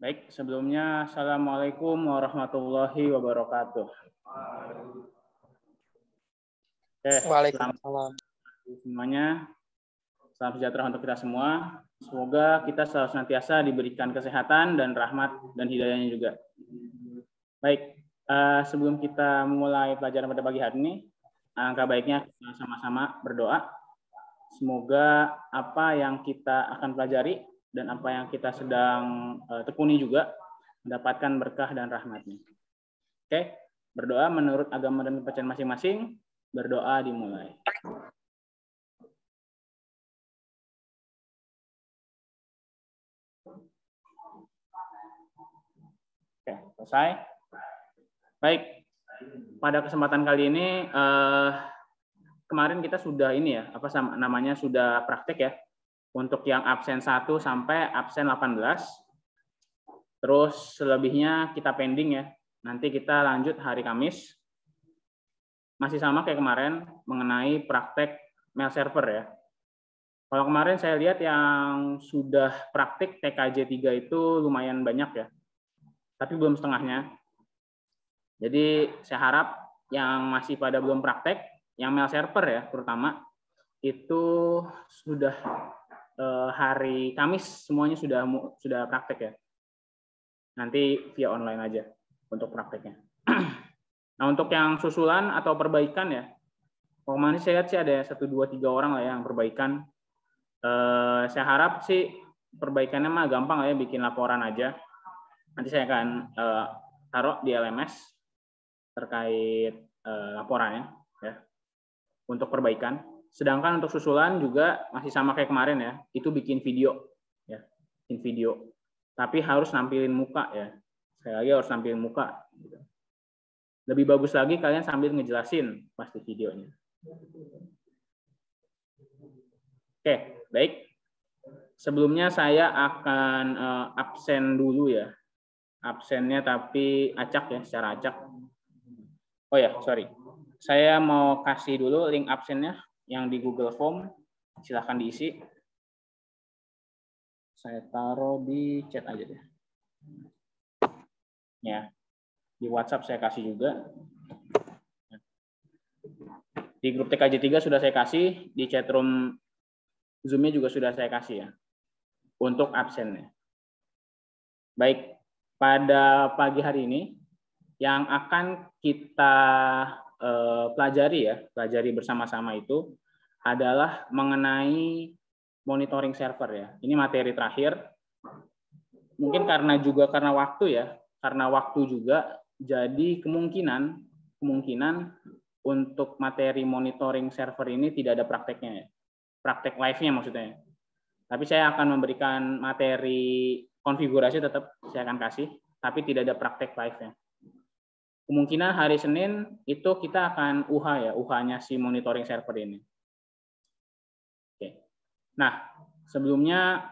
Baik, sebelumnya Assalamualaikum warahmatullahi wabarakatuh. Selamat Waalaikumsalam. semuanya. Salam sejahtera untuk kita semua. Semoga kita selalu senantiasa diberikan kesehatan dan rahmat dan hidayahnya juga. Baik, sebelum kita memulai pelajaran pada pagi hari ini, alangkah baiknya kita sama-sama berdoa. Semoga apa yang kita akan pelajari dan apa yang kita sedang tekuni juga mendapatkan berkah dan rahmatnya. Oke, berdoa menurut agama dan kepercayaan masing-masing. Berdoa dimulai. Oke, selesai. Baik, pada kesempatan kali ini kemarin kita sudah sudah praktek ya. Untuk yang absen 1 sampai absen 18. Terus selebihnya kita pending ya. Nanti kita lanjut hari Kamis. Masih sama kayak kemarin mengenai praktek mail server ya. Kalau kemarin saya lihat yang sudah praktik TKJ 3 itu lumayan banyak ya. Tapi belum setengahnya. Jadi saya harap yang masih pada belum praktek, yang mail server ya terutama, itu sudah hari Kamis semuanya sudah praktek ya. Nanti via online aja untuk prakteknya. Nah, untuk yang susulan atau perbaikan ya, kemarin saya lihat sih ada 1, 2, 3 orang lah yang perbaikan. Saya harap sih perbaikannya mah gampang lah ya, bikin laporan aja. Nanti saya akan taruh di LMS terkait laporannya ya untuk perbaikan. Sedangkan untuk susulan juga masih sama kayak kemarin ya, itu bikin video ya, bikin video. Tapi harus nampilin muka ya. Sekali lagi harus nampilin muka. Lebih bagus lagi kalian sambil ngejelasin pasti videonya. Oke, baik. Sebelumnya saya akan absen dulu ya. Absennya tapi acak ya, secara acak. Oh ya, sorry. Saya mau kasih dulu link absennya yang di Google Form. Silahkan diisi. Saya taruh di chat aja deh. Ya, di WhatsApp saya kasih juga. Di grup TKJ 3 sudah saya kasih, di chatroom Zoom-nya juga sudah saya kasih ya. Untuk absennya. Baik, pada pagi hari ini yang akan kita pelajari bersama-sama itu adalah mengenai monitoring server ya. Ini materi terakhir. Mungkin karena waktu ya, karena waktu juga, jadi kemungkinan untuk materi monitoring server ini tidak ada prakteknya ya. Praktek live-nya maksudnya. Tapi saya akan memberikan materi konfigurasi tetap saya akan kasih, tapi tidak ada praktek live-nya. Kemungkinan hari Senin itu kita akan UH ya, UH-nya si monitoring server ini. Oke. Nah, sebelumnya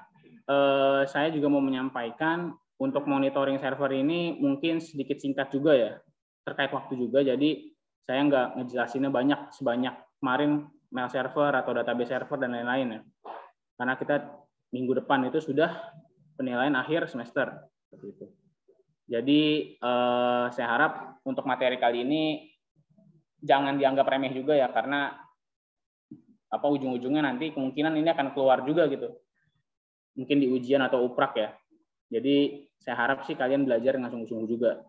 saya juga mau menyampaikan untuk monitoring server ini mungkin sedikit singkat juga ya, terkait waktu juga, jadi saya nggak ngejelasinnya sebanyak kemarin mail server atau database server dan lain-lain ya. Karena kita minggu depan itu sudah penilaian akhir semester. Seperti itu. Jadi saya harap untuk materi kali ini jangan dianggap remeh juga ya, karena ujung-ujungnya nanti kemungkinan ini akan keluar juga gitu. Mungkin di ujian atau uprak ya. Jadi saya harap sih kalian belajar dengan sungguh-sungguh juga.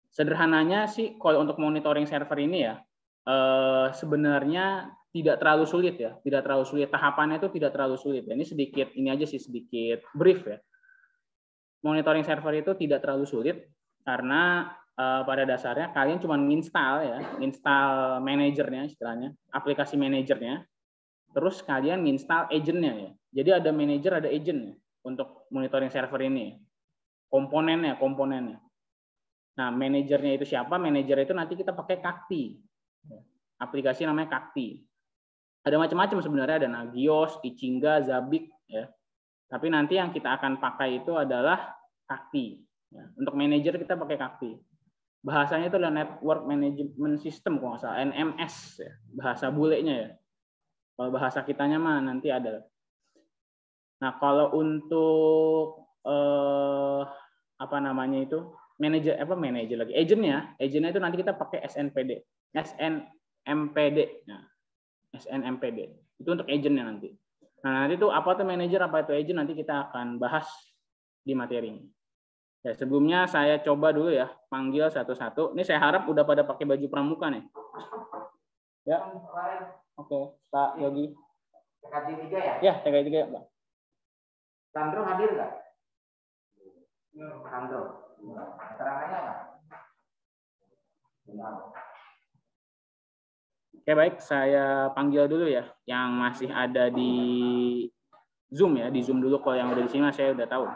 Sederhananya sih kalau untuk monitoring server ini ya, sebenarnya tidak terlalu sulit ya, tidak terlalu sulit. Tahapannya itu tidak terlalu sulit. Ini sedikit brief ya. Monitoring server itu tidak terlalu sulit karena pada dasarnya kalian cuma install manajernya istilahnya, aplikasi manajernya, terus kalian install agentnya ya. Jadi ada manajer, ada agent ya, untuk monitoring server ini. Komponennya. Nah, manajernya itu siapa? Manajer itu nanti kita pakai Kakti. Aplikasi namanya Kakti. Ada macam-macam sebenarnya, ada Nagios, Ichinga, Zabbix ya. Tapi nanti yang kita akan pakai itu adalah Kakti. Ya. Untuk manajer kita pakai Kakti. Bahasanya itu adalah Network Management System kalau nggak salah, NMS ya. Bahasa bulenya ya. Kalau bahasa kitanya mah nanti ada. Nah, kalau untuk apa namanya itu manajer lagi agentnya itu nanti kita pakai SNMPD. Nah, SNMPD itu untuk agentnya nanti. Nah, nanti itu apa tuh manajer, apa itu agent, nanti kita akan bahas di materinya. Ya, sebelumnya saya coba dulu ya panggil satu-satu. Ini saya harap udah pada pakai baju pramuka nih. Ya. Oke, Pak Yogi. TKJ 3 ya? Ya, TKJ 3 ya, Pak. Sandro hadir nggak? Sandro. Keterangannya apa? Oke, baik. Saya panggil dulu ya yang masih ada di Zoom ya. Di Zoom dulu, kalau yang udah di sini saya udah tahu.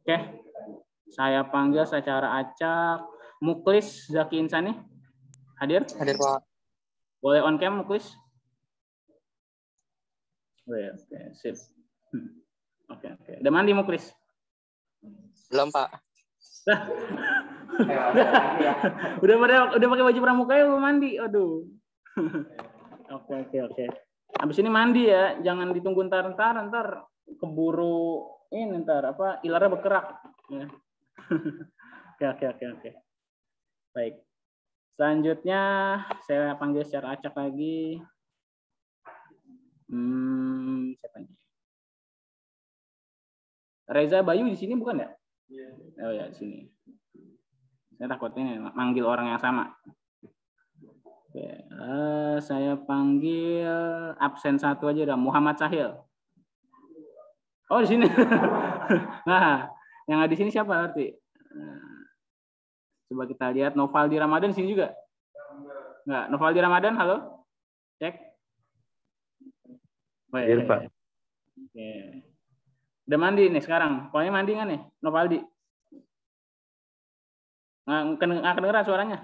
Oke. Saya panggil secara acak. Muklis Zaki Insani. Hadir? Hadir, Pak. Boleh on cam, Muklis? Oke, sip. Oke. Udah mandi, Muklis? Belum, Pak. udah pakai baju pramuka ya, belum mandi. Aduh. Oke. Habis ini mandi ya, jangan ditunggu ntar keburu ini ilarnya bergerak. Ya. Oke. Baik. Selanjutnya saya panggil secara acak lagi. Siapa nih? Reza Bayu di sini bukan ya? Oh ya, di sini. Saya takut ini manggil orang yang sama. Oke, saya panggil absen satu aja udah, Muhammad Sahil. Oh, di sini. Nah, yang ada di sini siapa berarti? Coba kita lihat. Novaldi Ramadan di sini juga? Enggak, Novaldi Ramadan, halo? Cek. Hadir, Pak. Oke. Udah mandi nih sekarang. Pokoknya mandi kan nih, Novaldi? Nggak kedengeran suaranya?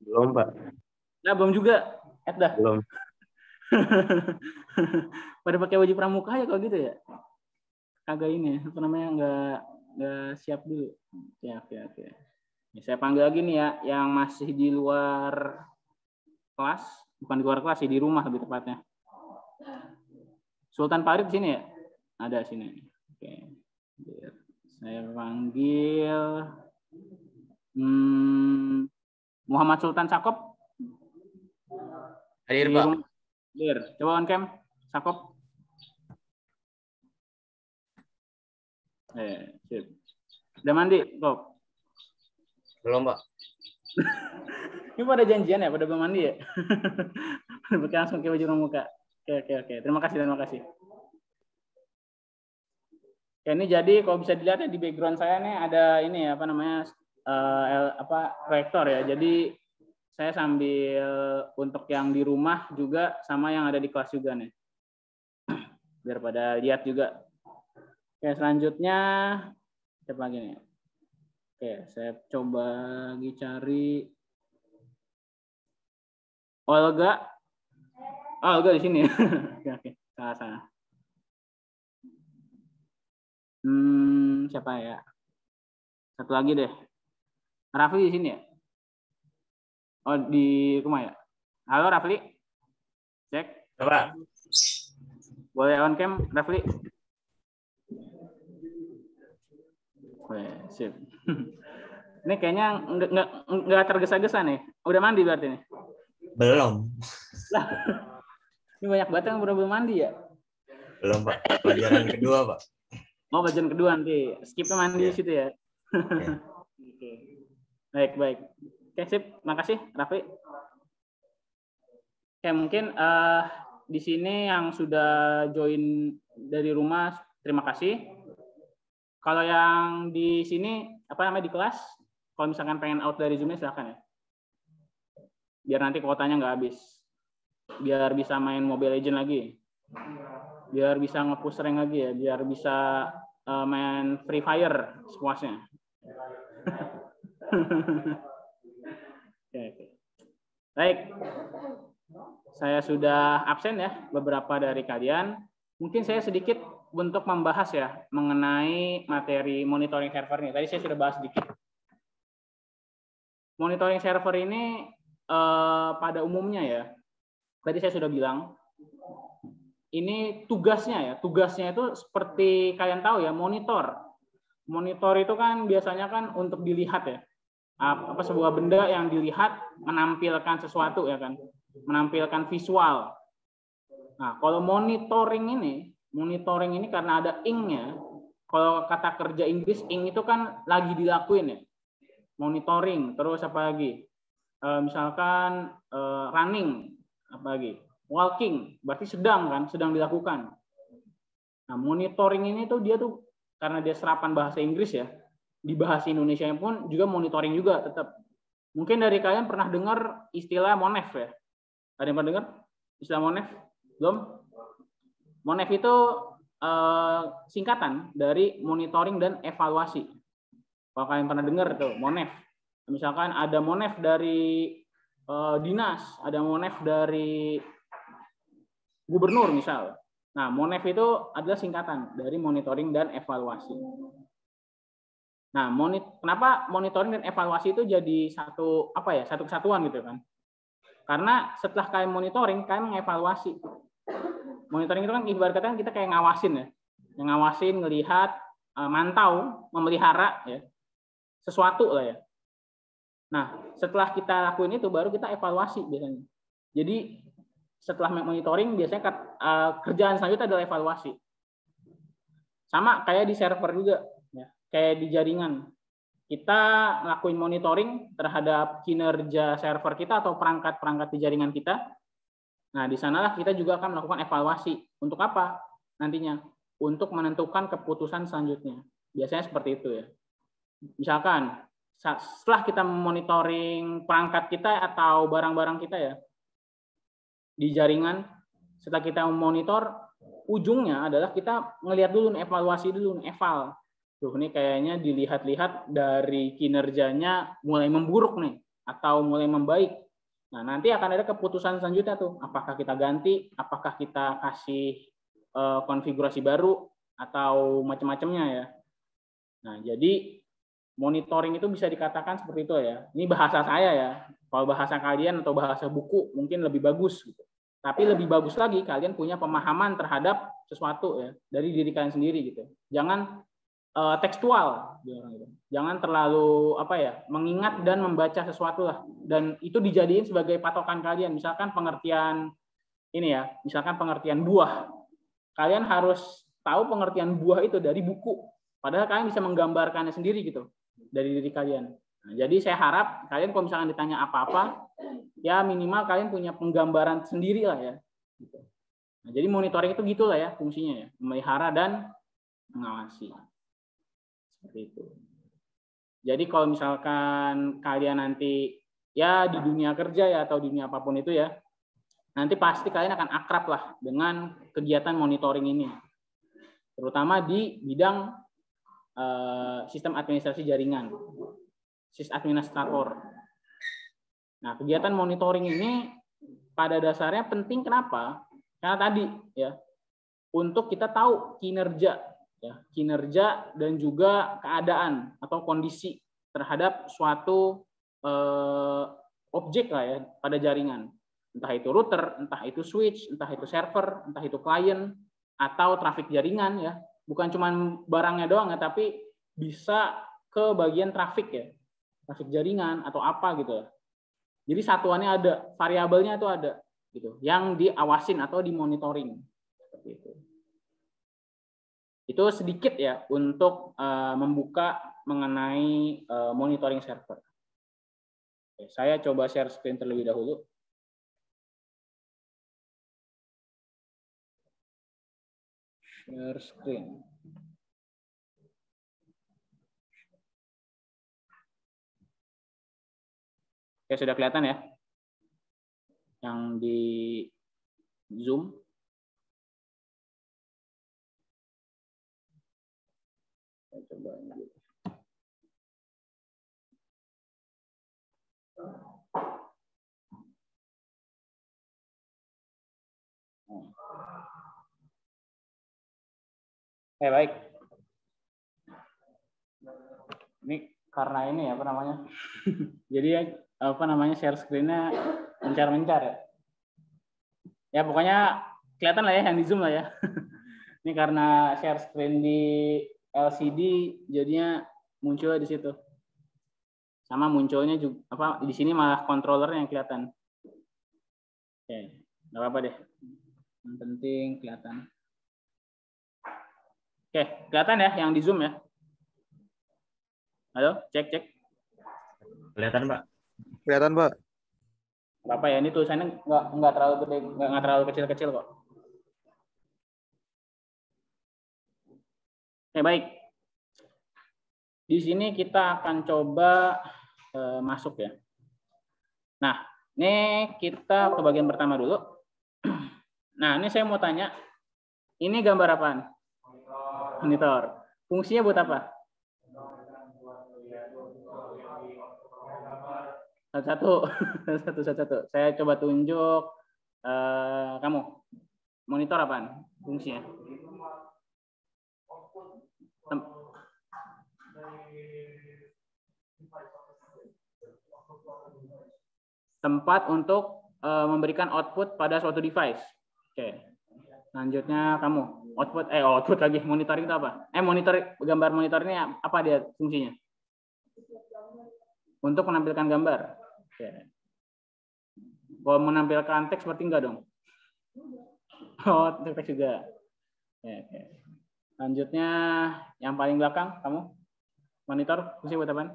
Belum, Pak. Nah, belum juga. Dah. Belum. Pada pakai baju pramuka ya kalau gitu ya? Agak ini, nggak siap dulu. Oke. Saya panggil lagi nih ya, yang masih di luar kelas, bukan di luar kelas sih, di rumah lebih tepatnya. Sultan Farid di sini ya? Ada sini. Oke. Saya panggil Muhammad Sultan Sakop. Hadir, Pak. Hadir. Coba on cam, Sakop. Sip. Udah mandi, Kok? Belum, Pak. Ini pada janjian ya, pada belum mandi ya? Pakai langsung ke baju pramuka. Oke. Terima kasih. Oke, ini jadi kalau bisa dilihat ya di background saya nih ada ini ya, proyektor ya. Jadi saya sambil untuk yang di rumah juga sama yang ada di kelas juga nih. Biar pada lihat juga. Oke, selanjutnya siapa lagi nih? Oke, saya coba lagi cari Olga. Oh, Olga di sini. Oke. Salah. Siapa ya? Satu lagi deh. Rafli di sini ya? Oh, di rumah ya? Halo, Rafli. Cek. Pak. Boleh on cam, Rafli? Sip. Ini kayaknya nggak tergesa-gesa nih. Udah mandi berarti nih? Belum. Lah, ini banyak banget yang belum mandi ya? Belum, Pak. Pelajaran kedua, Pak. Oh, pelajaran kedua nanti. Skipnya mandi di situ ya? Ya. Oke. Baik. Oke, sip. Makasih, Raffi. Oke, mungkin di sini yang sudah join dari rumah, terima kasih. Kalau yang di sini, di kelas, kalau misalkan pengen out dari Zoom-nya, silakan ya. Biar nanti kuotanya nggak habis. Biar bisa main Mobile Legends lagi. Biar bisa nge-push rank lagi ya. Biar bisa main Free Fire sepuasnya. Oke. Baik. Saya sudah absen ya, beberapa dari kalian. Mungkin saya sedikit untuk membahas ya mengenai materi monitoring server ini. Tadi saya sudah bahas sedikit. Monitoring server ini pada umumnya ya, tadi saya sudah bilang, ini tugasnya ya. Tugasnya itu seperti kalian tahu ya, monitor. Monitor itu kan biasanya kan untuk dilihat ya. Apa sebuah benda yang dilihat menampilkan sesuatu ya kan. Menampilkan visual. Nah, kalau monitoring ini karena ada ing-nya. Kalau kata kerja Inggris ing itu kan lagi dilakuin ya. Monitoring, terus apa lagi? Misalkan running, apa lagi? Walking, berarti sedang dilakukan. Nah, monitoring ini tuh dia tuh karena dia serapan bahasa Inggris ya, di bahasa Indonesia pun juga monitoring juga tetap. Mungkin dari kalian pernah dengar istilah MONEF ya? Ada yang pernah dengar istilah MONEF? Belum? MONEF itu singkatan dari monitoring dan evaluasi. Kalau kalian pernah dengar tuh MONEF. Misalkan ada MONEF dari dinas, ada MONEF dari gubernur misal. Nah, MONEF itu adalah singkatan dari monitoring dan evaluasi. Nah, kenapa monitoring dan evaluasi itu jadi satu kesatuan gitu kan? Karena setelah kalian monitoring, kalian mengevaluasi. Monitoring itu kan ibarat kata kita kayak ngawasin ya. Ngawasin, ngelihat, mantau, memelihara ya. Sesuatu lah ya. Nah, setelah kita lakuin itu baru kita evaluasi biasanya. Jadi setelah monitoring biasanya kerjaan selanjutnya adalah evaluasi. Sama kayak di server juga, ya. Kayak di jaringan. Kita ngelakuin monitoring terhadap kinerja server kita atau perangkat-perangkat di jaringan kita. Nah, di sanalah kita juga akan melakukan evaluasi. Untuk apa nantinya? Untuk menentukan keputusan selanjutnya. Biasanya seperti itu ya. Misalkan setelah kita monitoring perangkat kita atau barang-barang kita ya di jaringan, setelah kita memonitor, ujungnya adalah kita ngelihat dulu, evaluasi dulu, eval. Tuh, ini kayaknya dilihat-lihat dari kinerjanya mulai memburuk nih atau mulai membaik. Nah, nanti akan ada keputusan selanjutnya tuh, apakah kita ganti, apakah kita kasih konfigurasi baru atau macam-macamnya ya. Nah, jadi monitoring itu bisa dikatakan seperti itu ya. Ini bahasa saya ya. Kalau bahasa kalian atau bahasa buku mungkin lebih bagus gitu. Tapi lebih bagus lagi kalian punya pemahaman terhadap sesuatu ya dari diri kalian sendiri gitu. Jangan tekstual, jangan terlalu mengingat dan membaca sesuatu lah. Dan itu dijadiin sebagai patokan kalian. Misalkan pengertian misalkan pengertian buah. Kalian harus tahu pengertian buah itu dari buku. Padahal kalian bisa menggambarkannya sendiri gitu dari diri kalian. Nah, jadi saya harap kalian kalau misalkan ditanya apa-apa, ya minimal kalian punya penggambaran sendiri lah ya. Nah, jadi monitoring itu gitulah ya fungsinya ya, memelihara dan mengawasi. Seperti itu. Jadi kalau misalkan kalian nanti ya di dunia kerja ya atau di dunia apapun itu ya, nanti pasti kalian akan akrab lah dengan kegiatan monitoring ini. Terutama di bidang sistem administrasi jaringan, sysadministrator. Nah, kegiatan monitoring ini pada dasarnya penting kenapa? Karena tadi ya, untuk kita tahu kinerja dan juga keadaan atau kondisi terhadap suatu objek lah ya pada jaringan. Entah itu router, entah itu switch, entah itu server, entah itu klien atau traffic jaringan ya. Bukan cuma barangnya doang ya, tapi bisa ke bagian traffic ya. Traffic jaringan atau apa gitu. Jadi satuannya ada, variabelnya itu ada gitu, yang diawasin atau dimonitoring seperti itu. Itu sedikit ya untuk membuka mengenai monitoring server. Oke, saya coba share screen terlebih dahulu. Share screen. Oke, sudah kelihatan ya? Yang di Zoom. Saya coba ini. Baik. Ini karena ini apa namanya? Jadi share screen-nya mencar-mencar ya. Ya pokoknya kelihatan lah ya yang di Zoom lah ya. Ini karena share screen di LCD jadinya munculnya di situ. Sama munculnya juga apa di sini malah controller yang kelihatan. Oke, nggak apa-apa deh. Yang penting kelihatan. Oke, kelihatan ya yang di Zoom ya. Halo, cek. Kelihatan, Pak? Kelihatan, Pak. Apa ya, ini tulisannya nggak terlalu gede, nggak terlalu kecil-kecil kok. Oke, baik. Di sini kita akan coba masuk ya. Nah, ini kita ke bagian pertama dulu. Nah, ini saya mau tanya, ini gambar apaan? Monitor. Fungsinya buat apa? Satu. Saya coba tunjuk kamu. Monitor apaan? Fungsinya? Tempat untuk memberikan output pada suatu device. Oke. Selanjutnya kamu. Output lagi. Monitoring itu apa? Gambar monitor ini apa dia fungsinya? Untuk menampilkan gambar. Oke. Kalau menampilkan teks berarti enggak dong? Oh, teks juga. Oke. Selanjutnya yang paling belakang kamu. Monitor fungsi buat apa?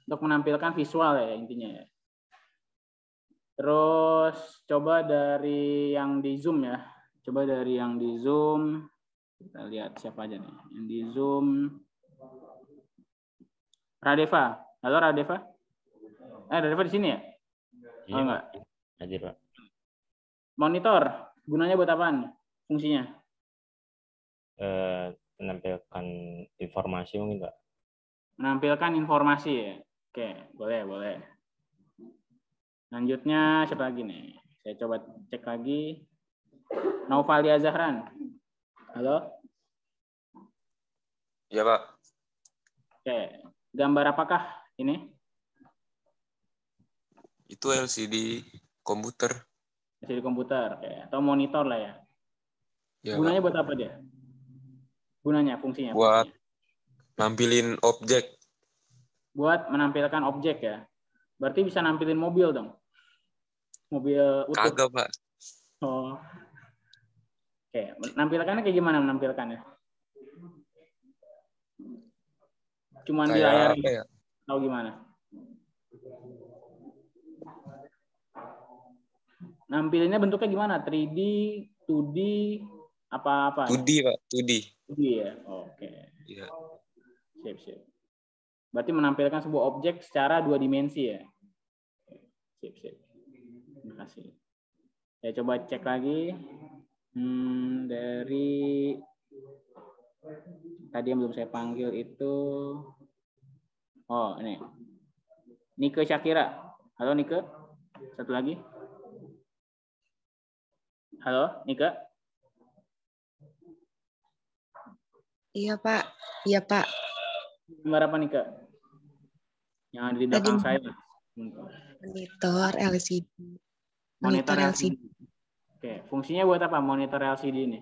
Untuk menampilkan visual ya intinya ya. Terus coba dari yang di Zoom ya. Coba dari yang di Zoom. Kita lihat siapa aja nih. Yang di Zoom. Radeva. Halo Radeva. Radeva di sini ya? Iya, oh enggak. Hadir, Pak. Monitor. Gunanya buat apaan? Fungsinya? Menampilkan informasi mungkin, Pak. Menampilkan informasi ya. Oke, boleh. Selanjutnya siapa lagi nih? Saya coba cek lagi. Naufalia Zahran. Halo? Iya, Pak. Oke. Gambar apakah ini? Itu LCD komputer. LCD komputer. Oke. Atau monitor lah ya. Ya, Gunanya Pak. buat apa dia? Gunanya, fungsinya? Buat nampilin objek. Buat menampilkan objek ya. Berarti bisa nampilin mobil dong? Mobil utuh? Kagak, Pak. Oh. Oke. Menampilkannya kayak gimana menampilkannya? Cuman di layar Kayak apa ya? atau gimana? Nampilinnya bentuknya gimana? 3D, 2D, apa-apa? 2D, Pak. 2D. 2D ya? Oke. Iya. Sip. Berarti menampilkan sebuah objek secara 2 dimensi ya? Sip. Terima kasih. Saya coba cek lagi. Dari tadi yang belum saya panggil itu. Oh, ini. Nike Syakira. Halo, Nike. Satu lagi. Halo, Nike. Iya, Pak. Gambar apa, Nike? Yang ada di belakang saya. Monitor LCD. Monitor LCD. Oke, fungsinya buat apa monitor LCD ini?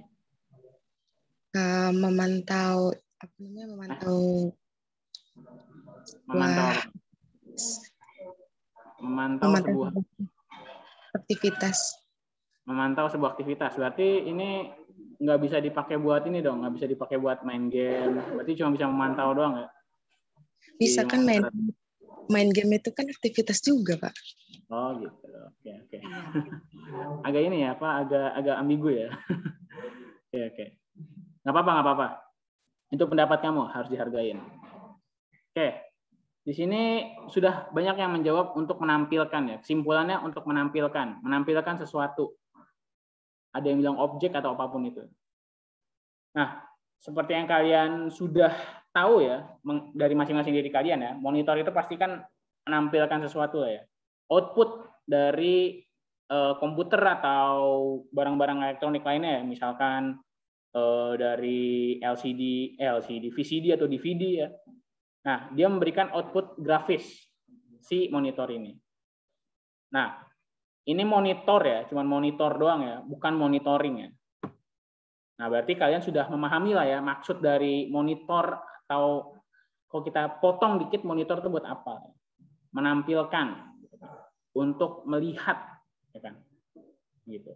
Memantau sebuah aktivitas. Memantau sebuah aktivitas. Berarti ini nggak bisa dipakai buat ini dong, nggak bisa dipakai buat main game. Berarti cuma bisa memantau doang ya? Bisa kan main game itu kan aktivitas juga, Pak. Oh gitu. Oke. Agak ini ya, Pak, agak ambigu ya. Oke. Nggak apa-apa. Itu pendapat kamu, harus dihargain. Oke. Di sini sudah banyak yang menjawab untuk menampilkan ya. Kesimpulannya untuk menampilkan sesuatu. Ada yang bilang objek atau apapun itu. Nah, seperti yang kalian sudah tahu ya, dari masing-masing diri kalian ya, monitor itu pasti kan menampilkan sesuatu ya. Output dari komputer atau barang-barang elektronik lainnya, misalkan dari LCD, VCD atau DVD ya. Nah, dia memberikan output grafis si monitor ini. Nah, ini monitor ya, cuman monitor doang ya, bukan monitoring ya. Nah, berarti kalian sudah memahami lah ya maksud dari monitor, atau kalau kita potong dikit, monitor itu buat apa? Menampilkan, untuk melihat, ya kan? Gitu.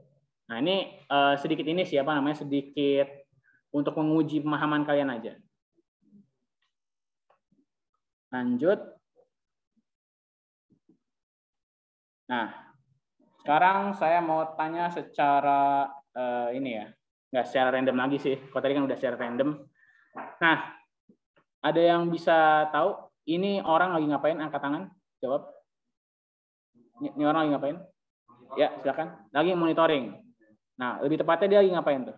Nah, ini sedikit ini siapa namanya, sedikit untuk menguji pemahaman kalian aja. Lanjut. Nah, sekarang saya mau tanya secara ini ya, nggak secara random lagi sih. Kalau tadi kan udah secara random. Nah, ada yang bisa tahu ini orang lagi ngapain? Angkat tangan, jawab. Ini orang lagi ngapain? Ya, silakan. Lagi monitoring. Nah, lebih tepatnya dia lagi ngapain tuh?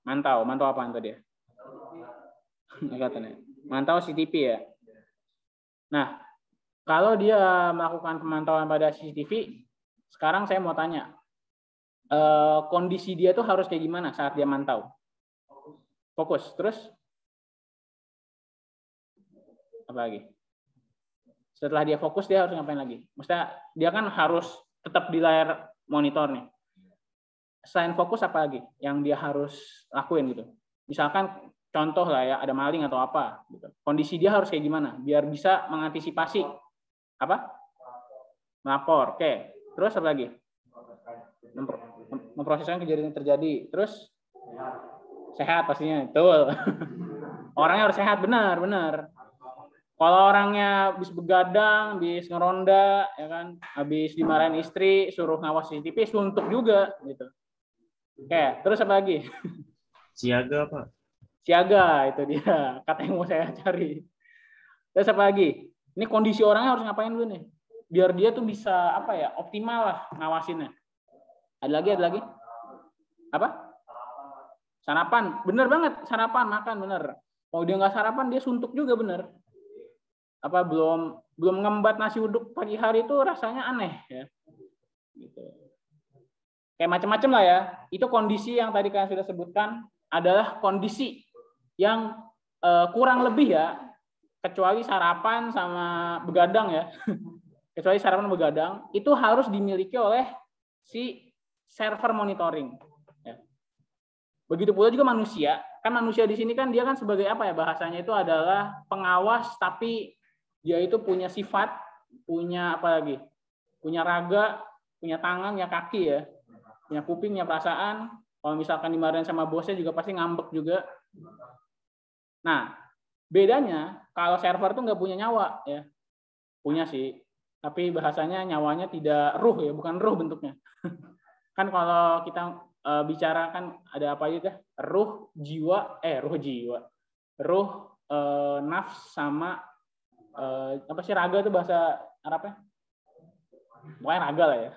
Mantau. Mantau apaan tuh dia? Mantau CCTV ya. Nah, kalau dia melakukan pemantauan pada CCTV, sekarang saya mau tanya, kondisi dia tuh harus kayak gimana saat dia mantau? Fokus. Terus? Apa lagi? Setelah dia fokus, dia harus ngapain lagi? Maksudnya, dia kan harus tetap di layar monitor nih. Selain fokus, apa lagi yang dia harus lakuin gitu? Misalkan, contoh lah ya, ada maling atau apa. Gitu. Kondisi dia harus kayak gimana? Biar bisa mengantisipasi. Apa? Melapor. Oke. Terus apa lagi? Memproseskan kejadian yang terjadi. Terus? Sehat pastinya. Betul. Orangnya harus sehat. Benar. Kalau orangnya habis begadang, habis ngeronda, ya kan, habis dimarahin istri, suruh ngawas CCTV, suntuk juga. Gitu. Oke. Terus apa lagi? Siaga, Pak. Siaga, itu dia kata yang mau saya cari. Terus apa lagi? Ini kondisi orangnya harus ngapain dulu nih? Biar dia tuh bisa apa ya, optimal lah ngawasinnya. Ada lagi? Apa? Sarapan. Bener banget, sarapan, makan bener. Kalau dia nggak sarapan, dia suntuk juga bener. Apa belum ngembat nasi uduk pagi hari itu rasanya aneh ya. Gitu. Kayak macam-macam lah ya. Itu kondisi yang tadi kalian sudah sebutkan adalah kondisi yang kurang lebih ya, kecuali sarapan sama begadang ya, kecuali sarapan sama begadang, itu harus dimiliki oleh si server monitoring. Ya. Begitu pula juga manusia, kan manusia di sini kan dia kan sebagai apa ya, bahasanya itu adalah pengawas, tapi dia itu punya sifat, punya apa lagi, punya raga, punya tangan, punya kaki ya, punya kuping, punya perasaan. Kalau misalkan dimarahin sama bosnya juga pasti ngambek juga. Nah, bedanya kalau server tuh nggak punya nyawa ya, punya sih, tapi bahasanya nyawanya tidak ruh ya, bukan ruh bentuknya. Kan kalau kita bicara kan ada apa aja, ruh jiwa, nafs sama apa sih raga itu bahasa Arabnya? Pokoknya raga lah ya.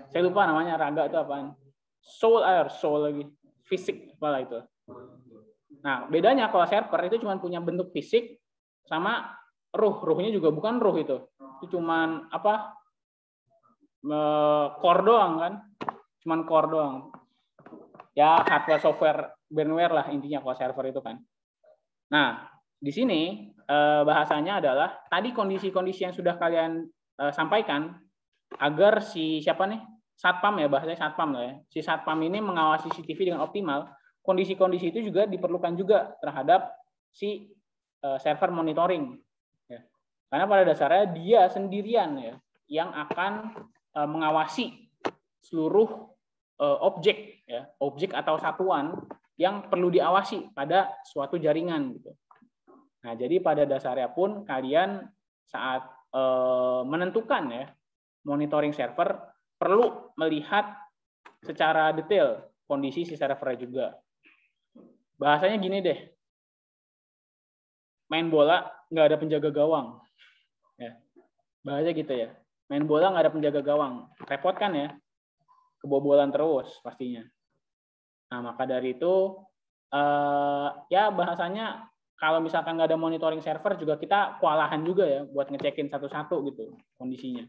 Saya lupa namanya raga itu apaan. Soul lagi, fisik apalah itu. Nah, bedanya kalau server itu cuma punya bentuk fisik sama ruhnya juga bukan ruh itu cuma apa, core doang kan, cuman core doang ya, hardware software firmware lah intinya kalau server itu kan. Nah, di sini bahasanya adalah tadi kondisi-kondisi yang sudah kalian sampaikan agar si siapa nih, satpam ya, bahasanya satpam lah ya, si satpam ini mengawasi CCTV dengan optimal. Kondisi-kondisi itu juga diperlukan juga terhadap si server monitoring ya. Karena pada dasarnya dia sendirian ya yang akan mengawasi seluruh objek ya, objek atau satuan yang perlu diawasi pada suatu jaringan gitu. Nah, jadi pada dasarnya pun kalian saat menentukan ya monitoring server perlu melihat secara detail kondisi si servernya juga. Bahasanya gini deh, main bola nggak ada penjaga gawang, ya. Bahasa gitu ya, main bola nggak ada penjaga gawang, repot kan ya, kebobolan terus pastinya. Nah maka dari itu ya bahasanya kalau misalkan nggak ada monitoring server juga kita kewalahan juga ya buat ngecekin satu-satu gitu kondisinya,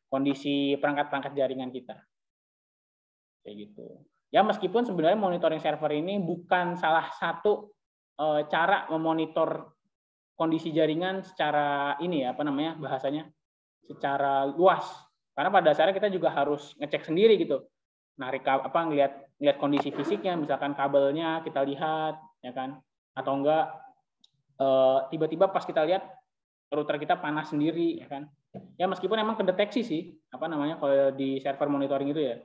kondisi perangkat-perangkat jaringan kita, kayak gitu. Ya meskipun sebenarnya monitoring server ini bukan salah satu cara memonitor kondisi jaringan secara ini ya, apa namanya bahasanya, secara luas. Karena pada dasarnya kita juga harus ngecek sendiri gitu. Ngelihat kondisi fisiknya, misalkan kabelnya kita lihat, ya kan? Atau enggak tiba-tiba pas kita lihat router kita panas sendiri, ya kan? Ya meskipun emang kedeteksi sih, kalau di server monitoring itu ya.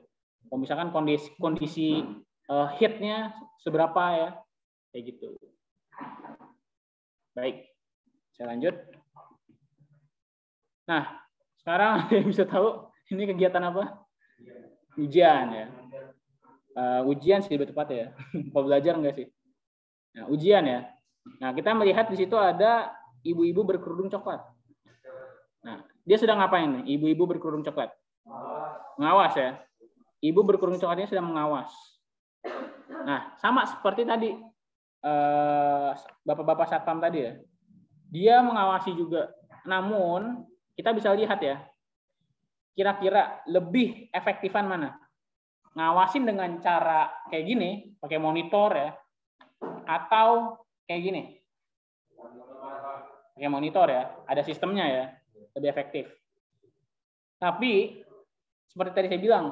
Kalau misalkan kondisi heat-nya seberapa ya, kayak gitu. Baik, saya lanjut. Nah, sekarang yang bisa tahu ini kegiatan apa? Ujian ya. Ujian sih lebih tepat ya. Kalau belajar enggak sih? Nah, ujian ya. Nah, kita melihat di situ ada ibu-ibu berkerudung coklat. Nah, dia sedang ngapain nih? Ibu-ibu berkerudung coklat. Mengawas ya. Ibu berkerudung coklatnya sedang mengawas. Nah, sama seperti tadi bapak-bapak satpam tadi ya. Dia mengawasi juga. Namun, kita bisa lihat ya. Kira-kira lebih efektifan mana? Ngawasin dengan cara kayak gini, pakai monitor ya, atau kayak gini? Pakai monitor ya, ada sistemnya ya, lebih efektif. Tapi seperti tadi saya bilang,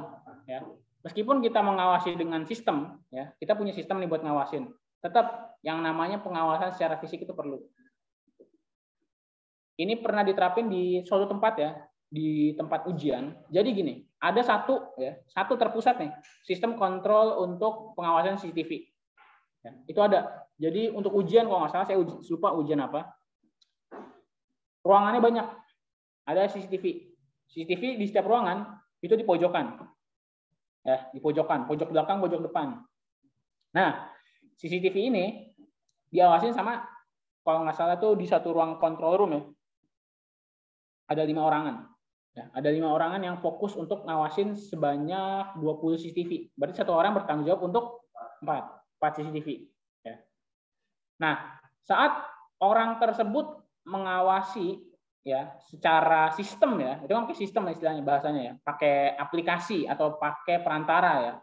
ya, meskipun kita mengawasi dengan sistem, ya, kita punya sistem nih buat ngawasin. Tetap yang namanya pengawasan secara fisik itu perlu. Ini pernah diterapin di suatu tempat ya, di tempat ujian. Jadi gini, ada satu terpusat nih, sistem kontrol untuk pengawasan CCTV. Ya, itu ada. Jadi untuk ujian kalau nggak salah saya lupa ujian apa. Ruangannya banyak. Ada CCTV. CCTV di setiap ruangan itu di pojokan. Ya, di pojokan, pojok belakang, pojok depan. Nah, CCTV ini diawasin sama kalau nggak salah tuh di satu ruang control room ya. Ada 5 orangan. Ya, ada 5 orangan yang fokus untuk ngawasin sebanyak 20 CCTV. Berarti satu orang bertanggung jawab untuk 4 CCTV. Ya. Nah, saat orang tersebut mengawasi ya secara sistem ya, itu kan pakai sistem istilahnya bahasanya ya, pakai aplikasi atau pakai perantara ya,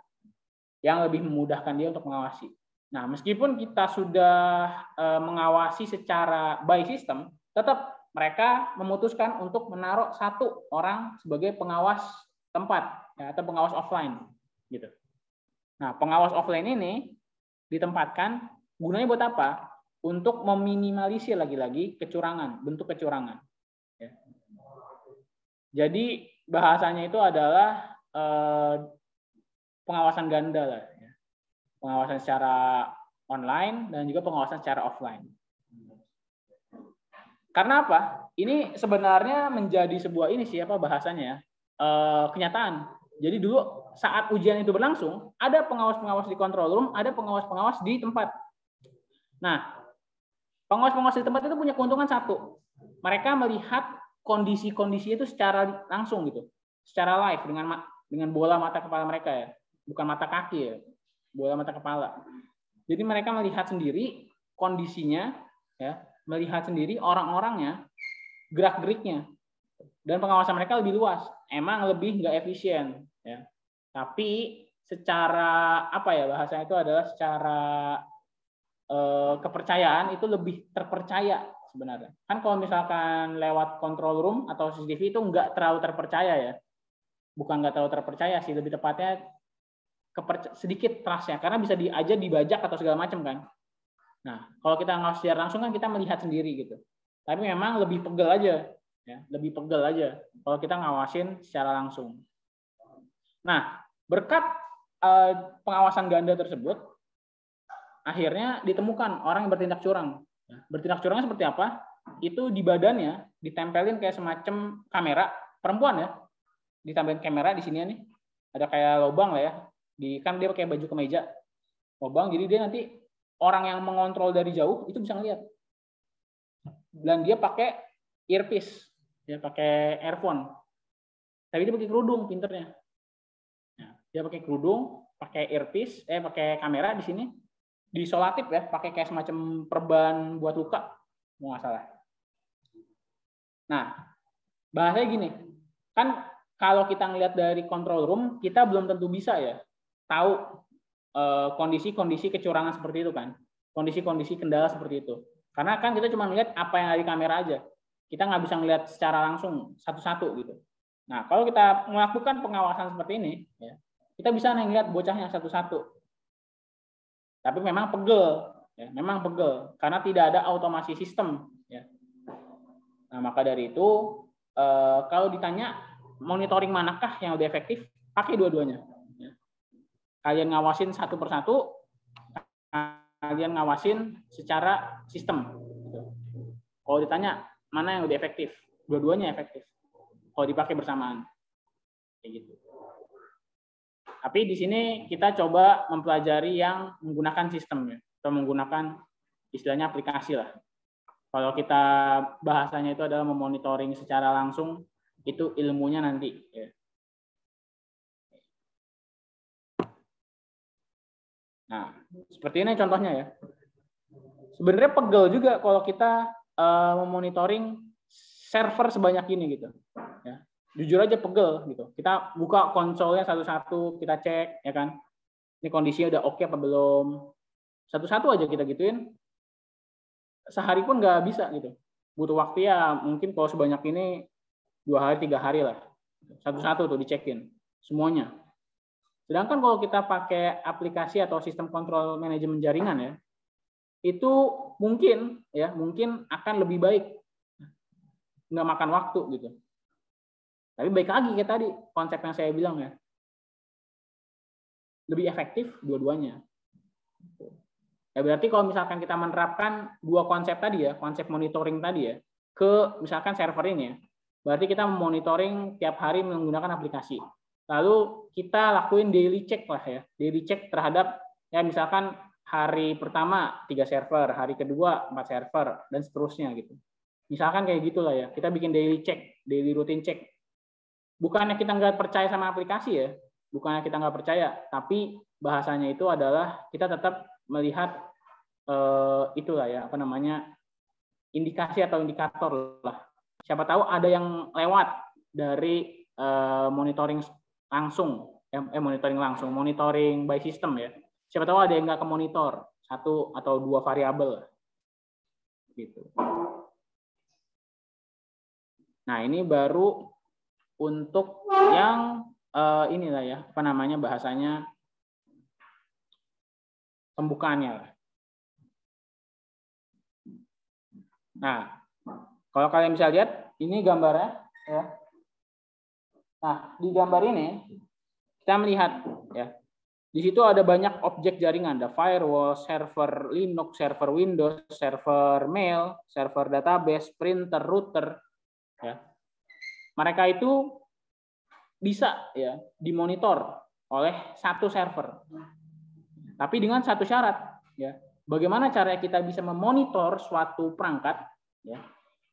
yang lebih memudahkan dia untuk mengawasi. Nah, meskipun kita sudah mengawasi secara by system, tetap mereka memutuskan untuk menaruh satu orang sebagai pengawas tempat ya, atau pengawas offline gitu. Nah, pengawas offline ini ditempatkan gunanya buat apa? Untuk meminimalisir lagi-lagi kecurangan, bentuk kecurangan. Ya. Jadi bahasanya itu adalah pengawasan ganda lah, ya. Pengawasan secara online dan juga pengawasan secara offline. Karena apa? Ini sebenarnya menjadi sebuah bahasanya kenyataan. Jadi dulu saat ujian itu berlangsung, ada pengawas-pengawas di control room, ada pengawas-pengawas di tempat. Nah, pengawas-pengawas di tempat itu punya keuntungan satu. Mereka melihat kondisi-kondisi itu secara langsung gitu. Secara live dengan bola mata kepala mereka ya. Bukan mata kaki ya. Bola mata kepala. Jadi mereka melihat sendiri kondisinya ya. Melihat sendiri orang-orangnya, gerak-geriknya, dan pengawasan mereka lebih luas. Emang lebih nggak efisien, ya. Tapi secara bahasanya itu adalah secara kepercayaan itu lebih terpercaya sebenarnya. Kan kalau misalkan lewat control room atau CCTV itu nggak terlalu terpercaya ya. Bukan nggak terlalu terpercaya sih, lebih tepatnya sedikit trust-nya, karena bisa aja dibajak atau segala macam kan. Nah, kalau kita ngawasi secara langsung kan kita melihat sendiri gitu. Tapi memang lebih pegel aja, ya, lebih pegel aja kalau kita ngawasin secara langsung. Nah, berkat pengawasan ganda tersebut, akhirnya ditemukan orang yang bertindak curang. Bertindak curangnya seperti apa? Itu di badannya ditempelin kayak semacam kamera perempuan ya, ditempelin kamera di sini nih, ada kayak lubang lah ya. Kan dia pakai baju kemeja, lubang, jadi dia nanti orang yang mengontrol dari jauh itu bisa ngelihat. Dan dia pakai earpiece, dia pakai earphone. Tapi dia pakai kerudung, pinternya. Nah, dia pakai kerudung, pakai earpiece, pakai kamera di sini, disolatif ya, pakai kayak semacam perban buat luka, mau nggak salah. Nah, bahasanya gini, kan kalau kita ngelihat dari control room, kita belum tentu bisa ya tahu kondisi-kondisi kecurangan seperti itu kan, kondisi-kondisi kendala seperti itu. Karena kan kita cuma melihat apa yang ada di kamera aja. kita nggak bisa ngelihat secara langsung satu-satu gitu. Nah, kalau kita melakukan pengawasan seperti ini, ya, kita bisa ngelihat bocahnya satu-satu. Tapi memang pegel, ya, memang pegel karena tidak ada automasi sistem. Ya. Nah, maka dari itu, kalau ditanya monitoring manakah yang lebih efektif, pakai dua-duanya. Ya. Kalian ngawasin satu persatu, kalian ngawasin secara sistem. Gitu. Kalau ditanya mana yang lebih efektif, dua-duanya efektif. Kalau dipakai bersamaan, kayak gitu. Tapi di sini kita coba mempelajari yang menggunakan sistem, ya, atau menggunakan istilahnya aplikasi lah. Kalau kita bahasanya itu adalah memonitoring secara langsung, itu ilmunya nanti. Ya. Nah, seperti ini contohnya ya. Sebenarnya pegel juga kalau kita memonitoring server sebanyak ini gitu. Ya. Jujur aja pegel gitu. Kita buka konsolnya satu-satu, kita cek, ya kan. Ini kondisinya udah oke apa belum? Satu-satu aja kita gituin. Sehari pun nggak bisa gitu. Butuh waktu ya mungkin kalau sebanyak ini 2 hari 3 hari lah. Satu-satu tuh dicekin semuanya. Sedangkan kalau kita pakai aplikasi atau sistem kontrol manajemen jaringan ya, itu mungkin akan lebih baik, nggak makan waktu gitu. Tapi baik lagi kayak tadi konsep yang saya bilang ya, lebih efektif dua-duanya. Ya berarti kalau misalkan kita menerapkan dua konsep tadi ya, konsep monitoring tadi ya, ke misalkan server ini ya, berarti kita monitoring tiap hari menggunakan aplikasi. Lalu kita lakuin daily check lah ya, daily check terhadap ya misalkan hari pertama 3 server, hari kedua 4 server dan seterusnya gitu. Misalkan kayak gitulah ya, kita bikin daily check, daily routine check. Bukannya kita nggak percaya sama aplikasi ya, bukannya kita nggak percaya, tapi bahasanya itu adalah kita tetap melihat itulah ya apa namanya indikasi atau indikator lah. Siapa tahu ada yang lewat dari monitoring langsung, monitoring by system ya. Siapa tahu ada yang nggak ke monitor 1 atau 2 variabel gitu. Nah ini baru untuk yang inilah ya apa namanya bahasanya pembukaannya lah. Nah kalau kalian bisa lihat ini gambarnya ya. Nah, di gambar ini kita melihat ya. Di situ ada banyak objek jaringan, ada firewall, server Linux, server Windows, server mail, server database, printer, router ya. Mereka itu bisa ya dimonitor oleh satu server. Tapi dengan satu syarat ya. Bagaimana cara kita bisa memonitor suatu perangkat ya.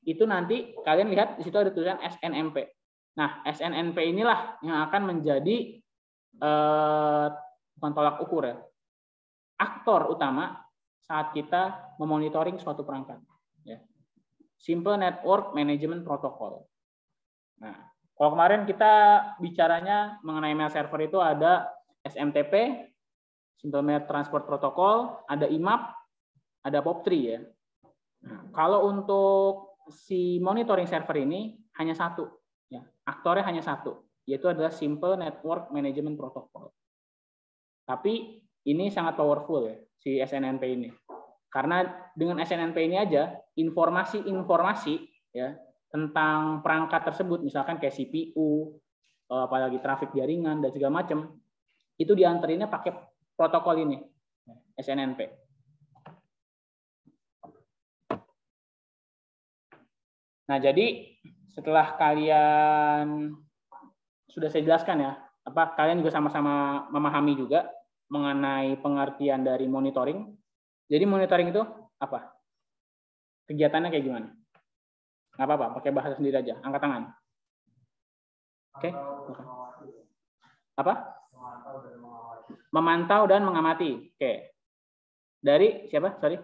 Itu nanti kalian lihat di situ ada tulisan SNMP. Nah, SNMP inilah yang akan menjadi bukan tolak ukur ya, aktor utama saat kita memonitoring suatu perangkat. Ya. Simple Network Management Protocol. Nah, kalau kemarin kita bicaranya mengenai mail server itu ada SMTP, Simple Mail Transport Protocol, ada IMAP, ada POP3 ya. Nah, kalau untuk si monitoring server ini hanya satu. Ya, aktornya hanya satu, yaitu adalah Simple Network Management Protocol. Tapi ini sangat powerful ya, si SNMP ini. Karena dengan SNMP ini aja, informasi-informasi ya tentang perangkat tersebut, misalkan kayak CPU, apalagi trafik jaringan dan segala macam, itu dianterinnya pakai protokol ini, SNMP. Nah, jadi setelah kalian sudah saya jelaskan ya, kalian juga sama-sama memahami juga mengenai pengertian dari monitoring. Jadi monitoring itu apa? Kegiatannya kayak gimana? Nggak apa-apa, pakai bahasa sendiri aja. Angkat tangan. Oke? Apa? Memantau dan mengamati. Oke. Dari siapa? Sorry.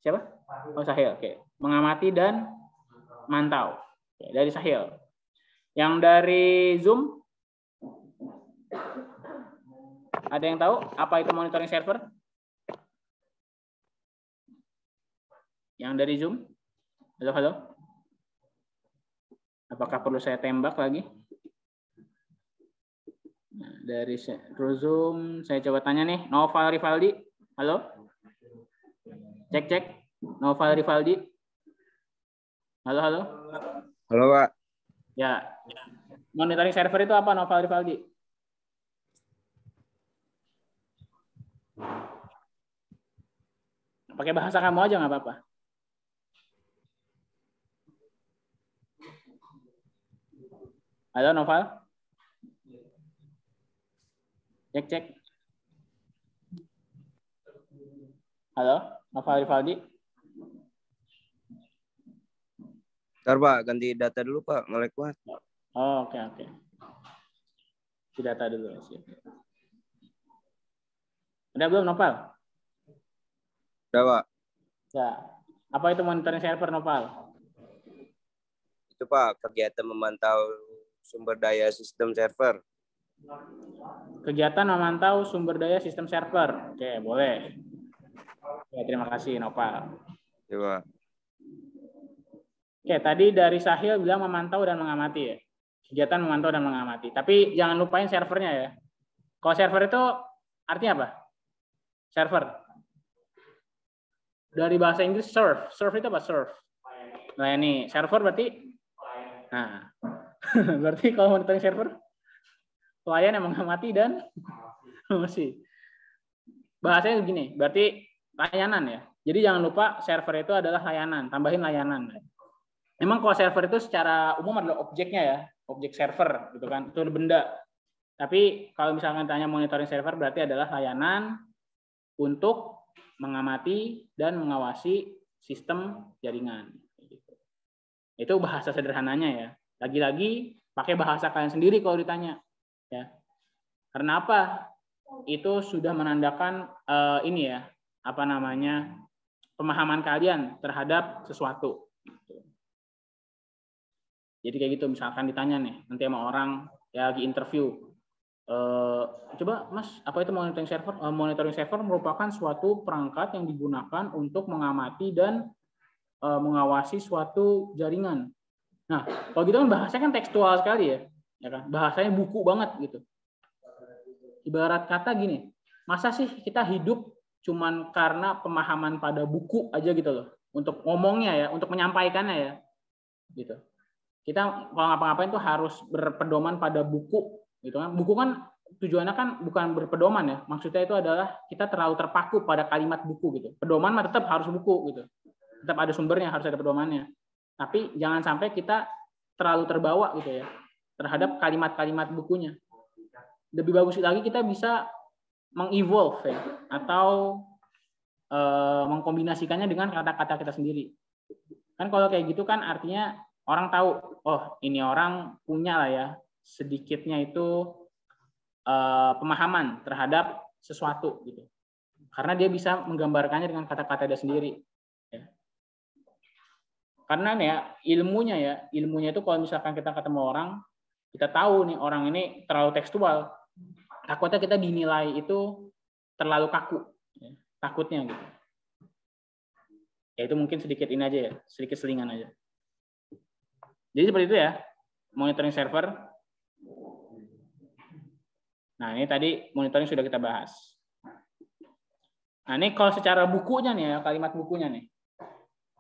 Siapa? Oh, Sahil. Oke. Mengamati dan mantau. Oke, dari Sahil. Yang dari Zoom? Ada yang tahu apa itu monitoring server? Yang dari Zoom? Halo, halo. Apakah perlu saya tembak lagi? Nah, dari Zoom, saya coba tanya nih, Noval Rivaldi, halo? Cek. Noval Rivaldi. Halo. Halo, Pak. Ya. Monitoring server itu apa, Noval Rivaldi? Pakai bahasa kamu aja nggak apa-apa. Halo, Noval? Cek. Halo, Noval Rivaldi? Ntar, Pak, ganti data dulu, Pak. Nge-lag banget. Oh, oke. Ganti data dulu. Udah belum, Noval? Udah, Pak. Ya. Apa itu monitoring server, Noval? Itu, Pak, kegiatan memantau sumber daya sistem server. Kegiatan memantau sumber daya sistem server. Oke, boleh. Ya, terima kasih, Noval. Ya, Pak. Oke, tadi dari Sahil bilang memantau dan mengamati ya. Kegiatan memantau dan mengamati. Tapi jangan lupain servernya ya. Kalau server itu artinya apa? Server. Dari bahasa Inggris serve. Serve itu apa? Serve. Nah ini server berarti. Nah, berarti kalau monitoring server, pelayan yang mengamati dan mengawasi. Bahasanya begini, berarti layanan ya. Jadi jangan lupa server itu adalah layanan. Tambahin layanan. Memang kalau server itu secara umum adalah objeknya ya, objek server gitu kan, itu benda. Tapi kalau misalkan tanya monitoring server berarti adalah layanan untuk mengamati dan mengawasi sistem jaringan. Itu bahasa sederhananya ya. Lagi-lagi pakai bahasa kalian sendiri kalau ditanya. Ya. Karena apa? Itu sudah menandakan ini ya, apa namanya, pemahaman kalian terhadap sesuatu. Jadi kayak gitu, misalkan ditanya nih, nanti sama orang ya lagi interview, coba Mas, apa itu monitoring server? Monitoring server merupakan suatu perangkat yang digunakan untuk mengamati dan mengawasi suatu jaringan. Nah, kalau gitu kan bahasanya kan tekstual sekali ya kan? Bahasanya buku banget gitu. Ibarat kata gini, masa sih kita hidup cuman karena pemahaman pada buku aja gitu loh, untuk ngomongnya ya, untuk menyampaikannya ya, gitu. Kita kalau ngapa-ngapain tuh harus berpedoman pada buku gitu kan. Buku kan tujuannya kan bukan berpedoman ya, maksudnya itu adalah kita terlalu terpaku pada kalimat buku gitu. Pedoman mah tetap harus buku gitu, tetap ada sumbernya, harus ada pedomannya, tapi jangan sampai kita terlalu terbawa gitu ya terhadap kalimat-kalimat bukunya. Lebih bagus lagi kita bisa mengevolve ya, atau mengkombinasikannya dengan kata-kata kita sendiri. Kan kalau kayak gitu kan artinya orang tahu, oh ini orang punya lah ya sedikitnya itu pemahaman terhadap sesuatu gitu. Karena dia bisa menggambarkannya dengan kata-kata dia sendiri. Ya. Karena ya ilmunya itu kalau misalkan kita ketemu orang, kita tahu nih orang ini terlalu tekstual, takutnya kita dinilai itu terlalu kaku, ya, takutnya gitu. Ya itu mungkin sedikit ini aja ya, sedikit selingan aja. Jadi seperti itu ya, monitoring server. Nah ini tadi monitoring sudah kita bahas. Nah ini kalau secara bukunya nih ya, kalimat bukunya nih.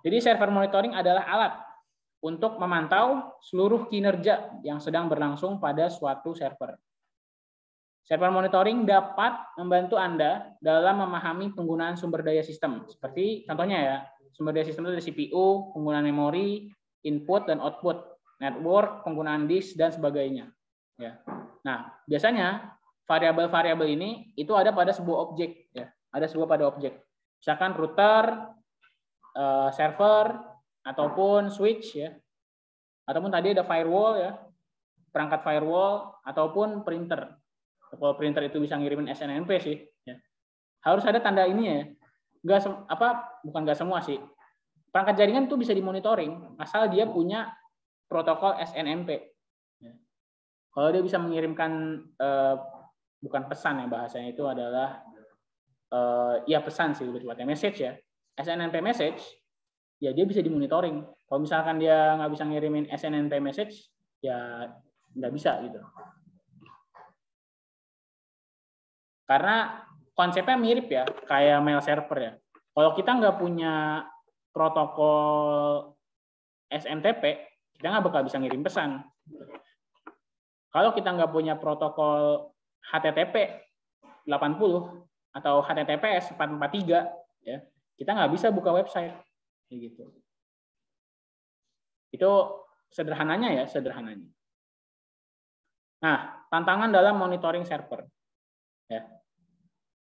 Jadi server monitoring adalah alat untuk memantau seluruh kinerja yang sedang berlangsung pada suatu server. Server monitoring dapat membantu Anda dalam memahami penggunaan sumber daya sistem. Seperti contohnya ya, sumber daya sistem itu ada CPU, penggunaan memori, input dan output, network, penggunaan disk, dan sebagainya. Ya. Nah, biasanya variabel-variabel ini itu ada pada sebuah objek. Ya. Ada sebuah pada objek. Misalkan router, server, ataupun switch, ya. Ataupun tadi ada firewall, ya, perangkat firewall, ataupun printer. Kalau printer itu bisa ngirimin SNMP sih. Ya. Harus ada tanda ini ya. Bukan nggak semua sih. Perangkat jaringan itu bisa dimonitoring asal dia punya protokol SNMP. Ya. Kalau dia bisa mengirimkan bukan pesan ya, bahasanya itu adalah ya pesan sih lebih tepatnya, message ya. SNMP message ya dia bisa dimonitoring. Kalau misalkan dia nggak bisa ngirimin SNMP message, ya nggak bisa gitu. Karena konsepnya mirip ya, kayak mail server ya. Kalau kita nggak punya protokol SMTP, kita nggak bakal bisa ngirim pesan. Kalau kita nggak punya protokol HTTP 80 atau HTTPS 443, ya, kita nggak bisa buka website. Gitu. Itu sederhananya ya, sederhananya. Nah, tantangan dalam monitoring server. Ya.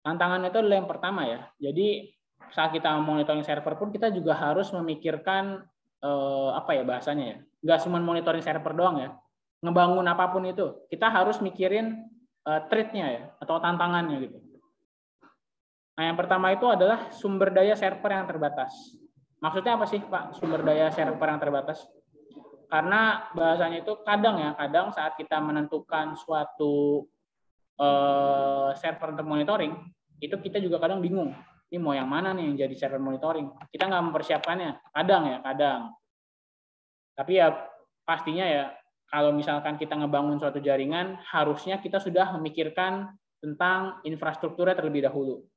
Tantangan itu adalah yang pertama ya. Jadi saat kita monitoring server pun kita juga harus memikirkan apa ya bahasanya ya. Nggak cuma monitoring server doang ya. Ngebangun apapun itu, kita harus mikirin threat-nya ya atau tantangannya gitu. Nah, yang pertama itu adalah sumber daya server yang terbatas. Maksudnya apa sih, Pak, sumber daya server yang terbatas? Karena bahasanya itu kadang saat kita menentukan suatu server untuk monitoring, itu kita juga kadang bingung. Ini mau yang mana nih yang jadi server monitoring? Kita nggak mempersiapkannya. Kadang. Tapi ya pastinya ya, kalau misalkan kita ngebangun suatu jaringan, harusnya kita sudah memikirkan tentang infrastrukturnya terlebih dahulu.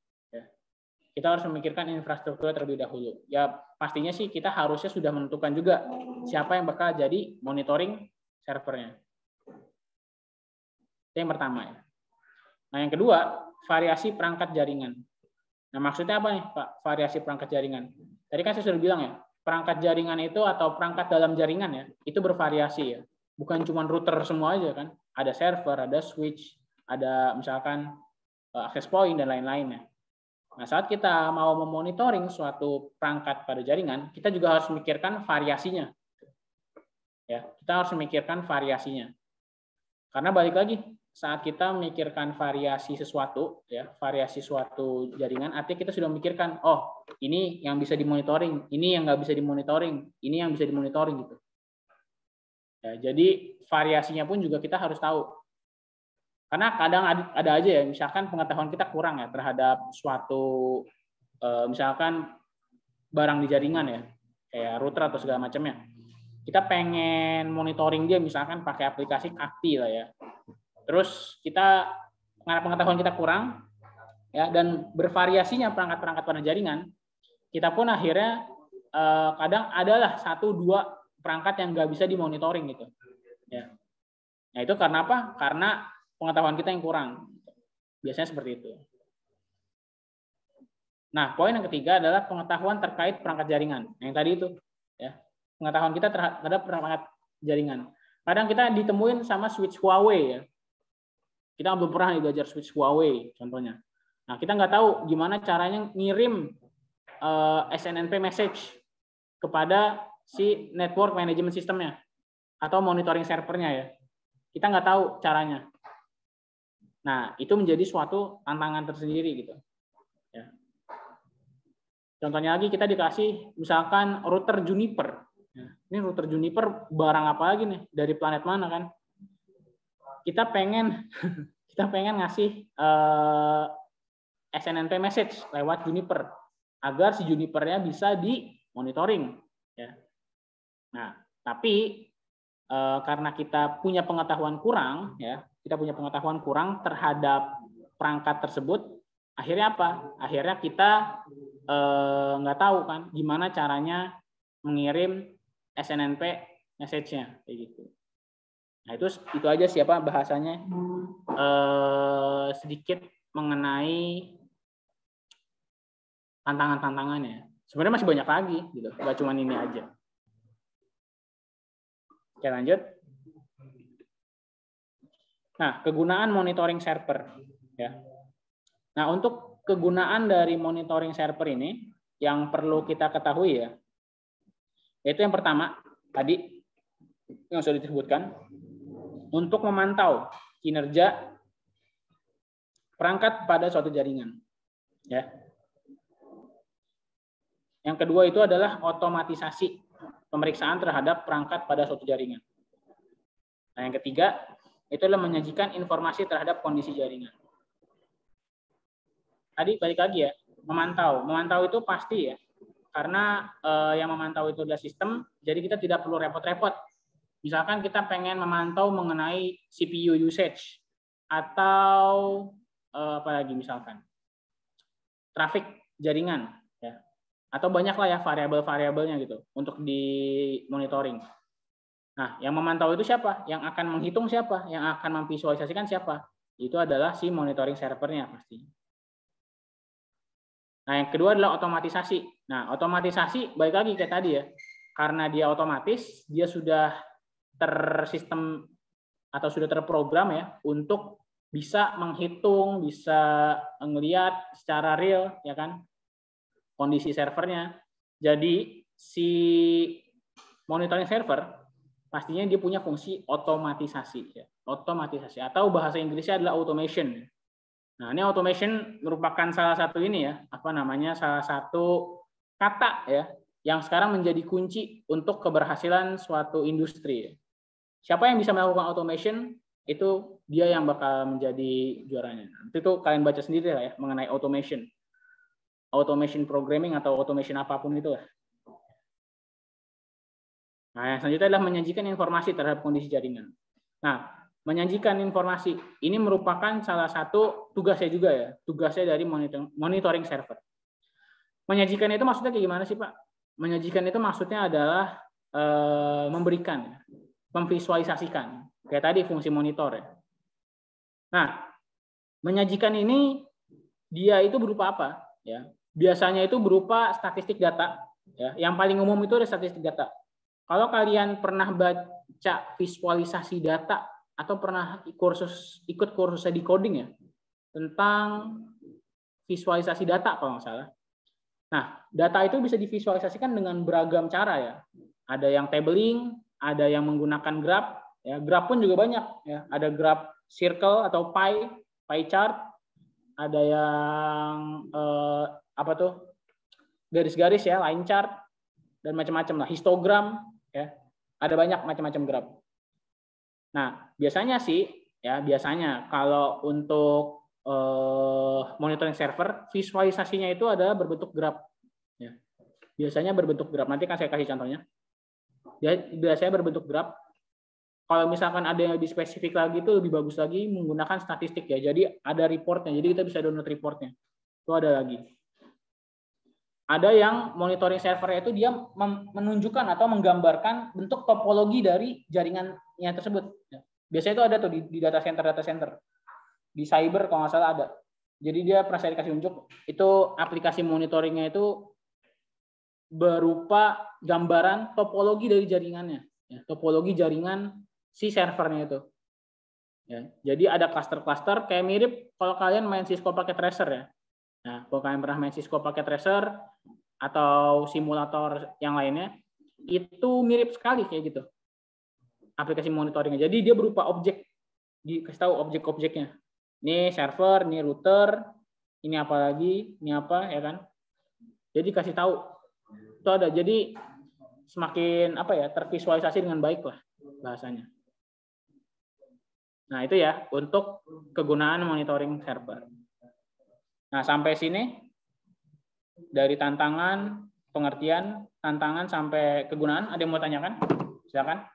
Kita harus memikirkan infrastruktur terlebih dahulu. Ya pastinya sih kita harusnya sudah menentukan juga siapa yang bakal jadi monitoring servernya. Itu yang pertama ya. Nah yang kedua, variasi perangkat jaringan. Nah maksudnya apa nih Pak, variasi perangkat jaringan? Tadi kan saya sudah bilang ya, perangkat jaringan itu atau perangkat dalam jaringan ya, itu bervariasi ya. Bukan cuma router semua aja kan. Ada server, ada switch, ada misalkan access point dan lain-lainnya. Nah, saat kita mau memonitoring suatu perangkat pada jaringan, kita juga harus memikirkan variasinya. Ya, kita harus memikirkan variasinya. Karena balik lagi, saat kita memikirkan variasi sesuatu, ya, variasi suatu jaringan, artinya kita sudah memikirkan, oh, ini yang bisa dimonitoring, ini yang nggak bisa dimonitoring, ini yang bisa dimonitoring gitu. Ya, jadi variasinya pun juga kita harus tahu. Karena kadang ada aja ya, misalkan pengetahuan kita kurang ya terhadap suatu, misalkan barang di jaringan ya, kayak router atau segala macamnya. Kita pengen monitoring dia misalkan pakai aplikasi Kakti lah ya. Terus kita, karena pengetahuan kita kurang, ya dan bervariasinya perangkat-perangkat pada jaringan, kita pun akhirnya kadang adalah 1-2 perangkat yang nggak bisa dimonitoring gitu. Ya. Nah itu karena apa? Karena pengetahuan kita yang kurang. Biasanya seperti itu. Nah, poin yang ketiga adalah pengetahuan terkait perangkat jaringan. Yang tadi itu, ya, pengetahuan kita terhadap perangkat jaringan. Kadang kita ditemuin sama switch Huawei ya. Kita belum pernah belajar switch Huawei contohnya. Nah, kita nggak tahu gimana caranya ngirim SNMP message kepada si network management systemnya atau monitoring servernya ya. Kita nggak tahu caranya. Nah, itu menjadi suatu tantangan tersendiri gitu. Ya. Contohnya lagi kita dikasih misalkan router Juniper. Ya. Ini router Juniper barang apa lagi nih? Dari planet mana kan? Kita pengen ngasih SNMP message lewat Juniper agar si Junipernya bisa dimonitoring. Ya. Nah, tapi karena kita punya pengetahuan kurang, ya. Kita punya pengetahuan kurang terhadap perangkat tersebut, akhirnya apa? Akhirnya kita nggak tahu kan gimana caranya mengirim SNMP message-nya kayak gitu. Nah itu aja siapa bahasanya sedikit mengenai tantangan-tantangannya. Sebenarnya masih banyak lagi gitu, nggak cuma ini aja. Oke lanjut. Nah, kegunaan monitoring server. Ya. Nah, untuk kegunaan dari monitoring server ini, yang perlu kita ketahui ya, yaitu yang pertama, tadi yang sudah disebutkan, untuk memantau kinerja perangkat pada suatu jaringan. Ya. Yang kedua itu adalah otomatisasi pemeriksaan terhadap perangkat pada suatu jaringan. Nah, yang ketiga, itu adalah menyajikan informasi terhadap kondisi jaringan. Tadi balik lagi ya, memantau. Memantau itu pasti ya. karena yang memantau itu adalah sistem, jadi kita tidak perlu repot-repot. Misalkan kita pengen memantau mengenai CPU usage atau apa lagi misalkan traffic jaringan, ya. Atau banyak lah ya variabel-variabelnya gitu untuk di monitoring. Nah, yang memantau itu siapa? Yang akan menghitung siapa? Yang akan memvisualisasikan siapa? Itu adalah si monitoring servernya pasti. Nah, yang kedua adalah otomatisasi. Nah, otomatisasi balik lagi kayak tadi ya. Karena dia otomatis, dia sudah tersistem atau sudah terprogram ya untuk bisa menghitung, bisa ngelihat secara real ya kan kondisi servernya. Jadi si monitoring server pastinya dia punya fungsi otomatisasi ya. Otomatisasi atau bahasa Inggrisnya adalah automation. Nah, ini automation merupakan salah satu ini ya, apa namanya? Salah satu kata ya yang sekarang menjadi kunci untuk keberhasilan suatu industri. Siapa yang bisa melakukan automation itu dia yang bakal menjadi juaranya. Nanti itu kalian baca sendiri lah ya mengenai automation. Automation programming atau automation apapun itu lah. Nah, yang selanjutnya adalah menyajikan informasi terhadap kondisi jaringan. Nah, menyajikan informasi ini merupakan salah satu tugasnya juga ya, tugasnya dari monitoring server. Menyajikan itu maksudnya kayak gimana sih, Pak? Menyajikan itu maksudnya adalah memberikan, memvisualisasikan. Kayak tadi fungsi monitor ya. Nah, menyajikan ini dia itu berupa apa? Ya, biasanya itu berupa statistik data. Ya, yang paling umum itu ada statistik data. Kalau kalian pernah baca visualisasi data atau pernah ikut kursus decoding ya tentang visualisasi data kalau nggak salah. Nah, data itu bisa divisualisasikan dengan beragam cara ya. Ada yang tabling, ada yang menggunakan graph. Ya, graph pun juga banyak. Ya. Ada graph circle atau pie chart. Ada yang apa tuh garis-garis ya, line chart dan macam-macam lah. Histogram. Ya, ada banyak macam-macam graph. Nah, biasanya sih, ya biasanya kalau untuk monitoring server, visualisasinya itu adalah berbentuk graph. Ya, biasanya berbentuk graph. Nanti kan saya kasih contohnya. Ya, biasanya berbentuk graph. Kalau misalkan ada yang lebih spesifik lagi, itu lebih bagus lagi menggunakan statistik ya. Jadi ada reportnya. Jadi kita bisa download reportnya. Itu ada lagi. Ada yang monitoring servernya itu dia menunjukkan atau menggambarkan bentuk topologi dari jaringannya tersebut. Biasanya itu ada tuh di data center. Di cyber kalau nggak salah ada. Jadi dia pernah saya dikasih unjuk, itu aplikasi monitoringnya itu berupa gambaran topologi dari jaringannya. Ya, topologi jaringan si servernya itu. Ya, jadi ada cluster-cluster kayak mirip kalau kalian main Cisco pakai tracer ya. Nah, kalau kalian pernah main Cisco pakai tracer atau simulator yang lainnya, itu mirip sekali kayak gitu. Aplikasi monitoringnya. Jadi dia berupa objek, dikasih tahu objek-objeknya. Ini server, ini router, ini apa lagi, ini apa ya kan? Jadi kasih tahu. Itu ada. Jadi semakin apa ya, tervisualisasi dengan baik lah bahasanya. Nah, itu ya untuk kegunaan monitoring server. Nah, sampai sini dari tantangan, pengertian, tantangan sampai kegunaan. Ada yang mau tanyakan? Silakan.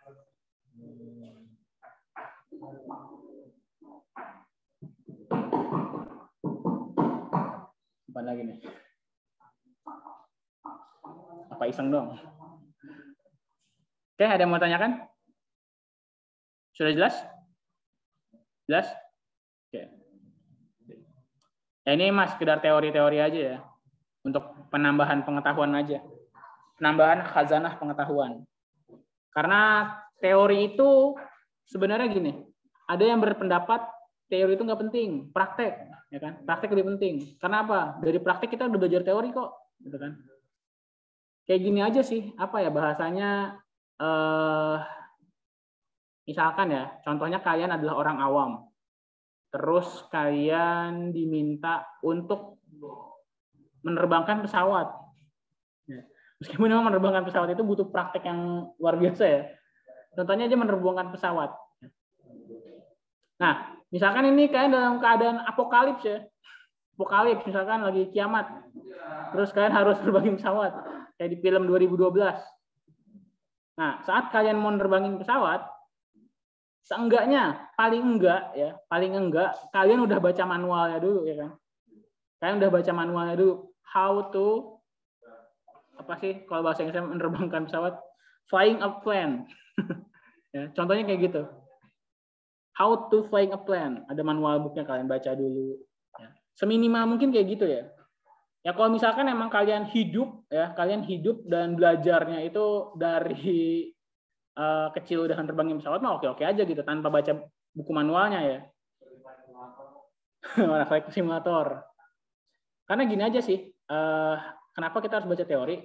Apa lagi nih? Apa iseng dong? Oke, ada yang mau tanyakan? Sudah jelas? Jelas? Oke. Ya, ini mas sekedar teori-teori aja ya. Untuk penambahan pengetahuan aja. Penambahan khazanah pengetahuan. Karena teori itu sebenarnya gini. Ada yang berpendapat teori itu nggak penting. Praktek. Ya kan? Praktek lebih penting. Karena apa? Dari praktek kita udah belajar teori kok. Gitu kan? Kayak gini aja sih. Apa ya bahasanya? Misalkan ya. Contohnya kalian adalah orang awam. Terus kalian diminta untuk menerbangkan pesawat. Meskipun memang menerbangkan pesawat itu butuh praktek yang luar biasa ya. Contohnya aja menerbangkan pesawat. Nah, misalkan ini kalian dalam keadaan apokalips ya. Apokalips misalkan lagi kiamat. Terus kalian harus terbangin pesawat. kayak di film 2012. Nah, saat kalian mau nerbangin pesawat, seenggaknya, paling enggak, kalian udah baca manualnya dulu, ya kan? Kalian udah baca manualnya dulu. How to, apa sih, kalau bahasa Inggrisnya menerbangkan pesawat, flying a plane. Ya, contohnya kayak gitu. How to flying a plane. Ada manual booknya, kalian baca dulu. Ya. Seminimal mungkin kayak gitu ya. Ya kalau misalkan emang kalian hidup dan belajarnya itu dari kecil udah nerbangin pesawat mah oke-oke aja gitu tanpa baca buku manualnya ya. Flight simulator. Karena gini aja sih, kenapa kita harus baca teori?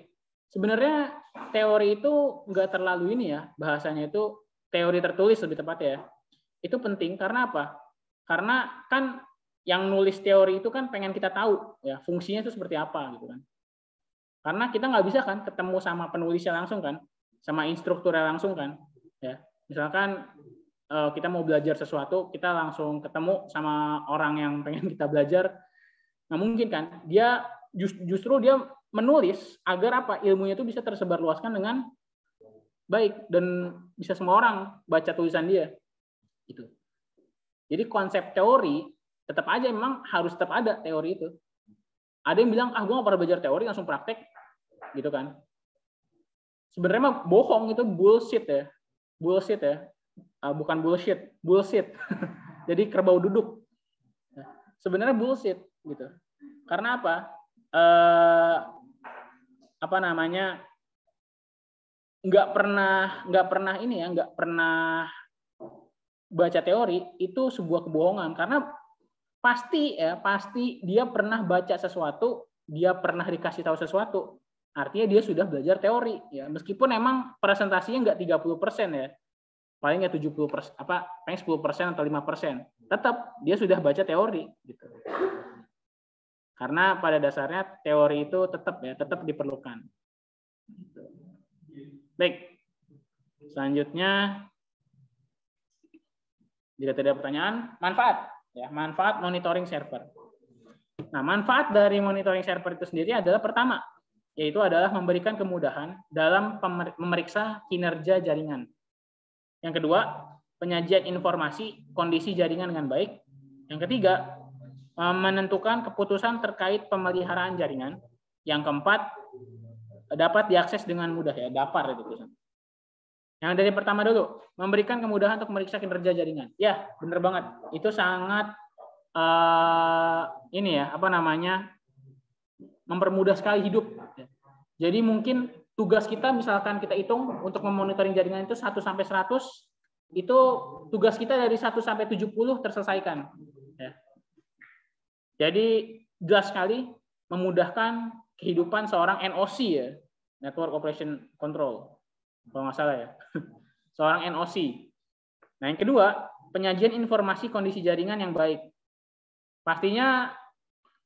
Sebenarnya teori itu nggak terlalu ini ya, bahasanya itu teori tertulis lebih tepatnya ya. Itu penting karena apa? Karena kan yang nulis teori itu kan pengen kita tahu ya fungsinya itu seperti apa gitu kan. Karena kita nggak bisa kan ketemu sama penulisnya langsung kan, sama instrukturnya langsung kan. Ya, misalkan kita mau belajar sesuatu, kita langsung ketemu sama orang yang pengen kita belajar, nggak mungkin kan? Dia justru dia menulis agar apa ilmunya itu bisa tersebar luaskan dengan baik dan bisa semua orang baca tulisan dia. Gitu. Jadi konsep teori tetap aja memang harus tetap ada teori itu. Ada yang bilang, gue nggak pernah belajar teori, langsung praktek. Gitu kan. Sebenarnya mah bohong, itu bullshit ya. Bullshit ya. Bukan bullshit, bullshit. Jadi kerbau duduk. Sebenarnya bullshit. Gitu. Karena apa? Nggak pernah baca teori, itu sebuah kebohongan. Karena pasti dia pernah baca sesuatu, dia pernah dikasih tahu sesuatu, artinya dia sudah belajar teori ya, meskipun emang presentasinya nggak 30% ya, paling nggak 70%, paling 10% atau 5%, tetap dia sudah baca teori gitu. Karena pada dasarnya teori itu tetap diperlukan. Baik, selanjutnya jika tidak ada pertanyaan, manfaat monitoring server. Nah, manfaat dari monitoring server itu sendiri adalah pertama, yaitu adalah memberikan kemudahan dalam memeriksa kinerja jaringan. Yang kedua, penyajian informasi kondisi jaringan dengan baik. Yang ketiga, menentukan keputusan terkait pemeliharaan jaringan. Yang keempat, dapat diakses dengan mudah ya, dapar itu tulisan. Yang dari pertama dulu, memberikan kemudahan untuk memeriksa kinerja jaringan. Ya, benar banget. Itu sangat mempermudah sekali hidup. Jadi mungkin tugas kita, misalkan kita hitung untuk memonitoring jaringan itu 1 sampai 100, itu tugas kita dari 1 sampai 70 terselesaikan. Ya. Jadi jelas sekali memudahkan kehidupan seorang NOC ya, Network Operation Control. Kalau nggak salah ya, seorang NOC. Nah, yang kedua, penyajian informasi kondisi jaringan yang baik. Pastinya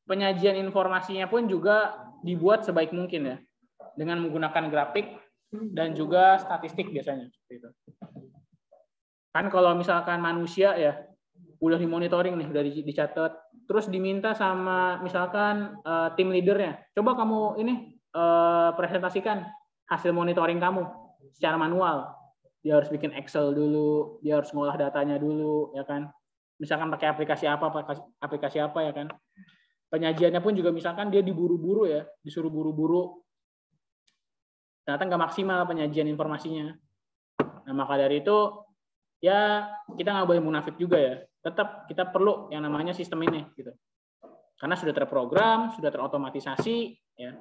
penyajian informasinya pun juga dibuat sebaik mungkin ya, dengan menggunakan grafik dan juga statistik biasanya. Seperti itu. Kan kalau misalkan manusia ya, udah dimonitoring nih, udah dicatat, terus diminta sama misalkan tim leadernya, coba kamu ini presentasikan hasil monitoring kamu secara manual. Dia harus bikin Excel dulu, dia harus ngolah datanya dulu, ya kan. Misalkan pakai aplikasi apa ya kan. Penyajiannya pun juga misalkan dia diburu-buru ya, disuruh buru-buru. Ternyata nggak maksimal penyajian informasinya. Nah, maka dari itu ya kita nggak boleh munafik juga ya. Tetap kita perlu yang namanya sistem ini gitu. Karena sudah terprogram, sudah terotomatisasi ya.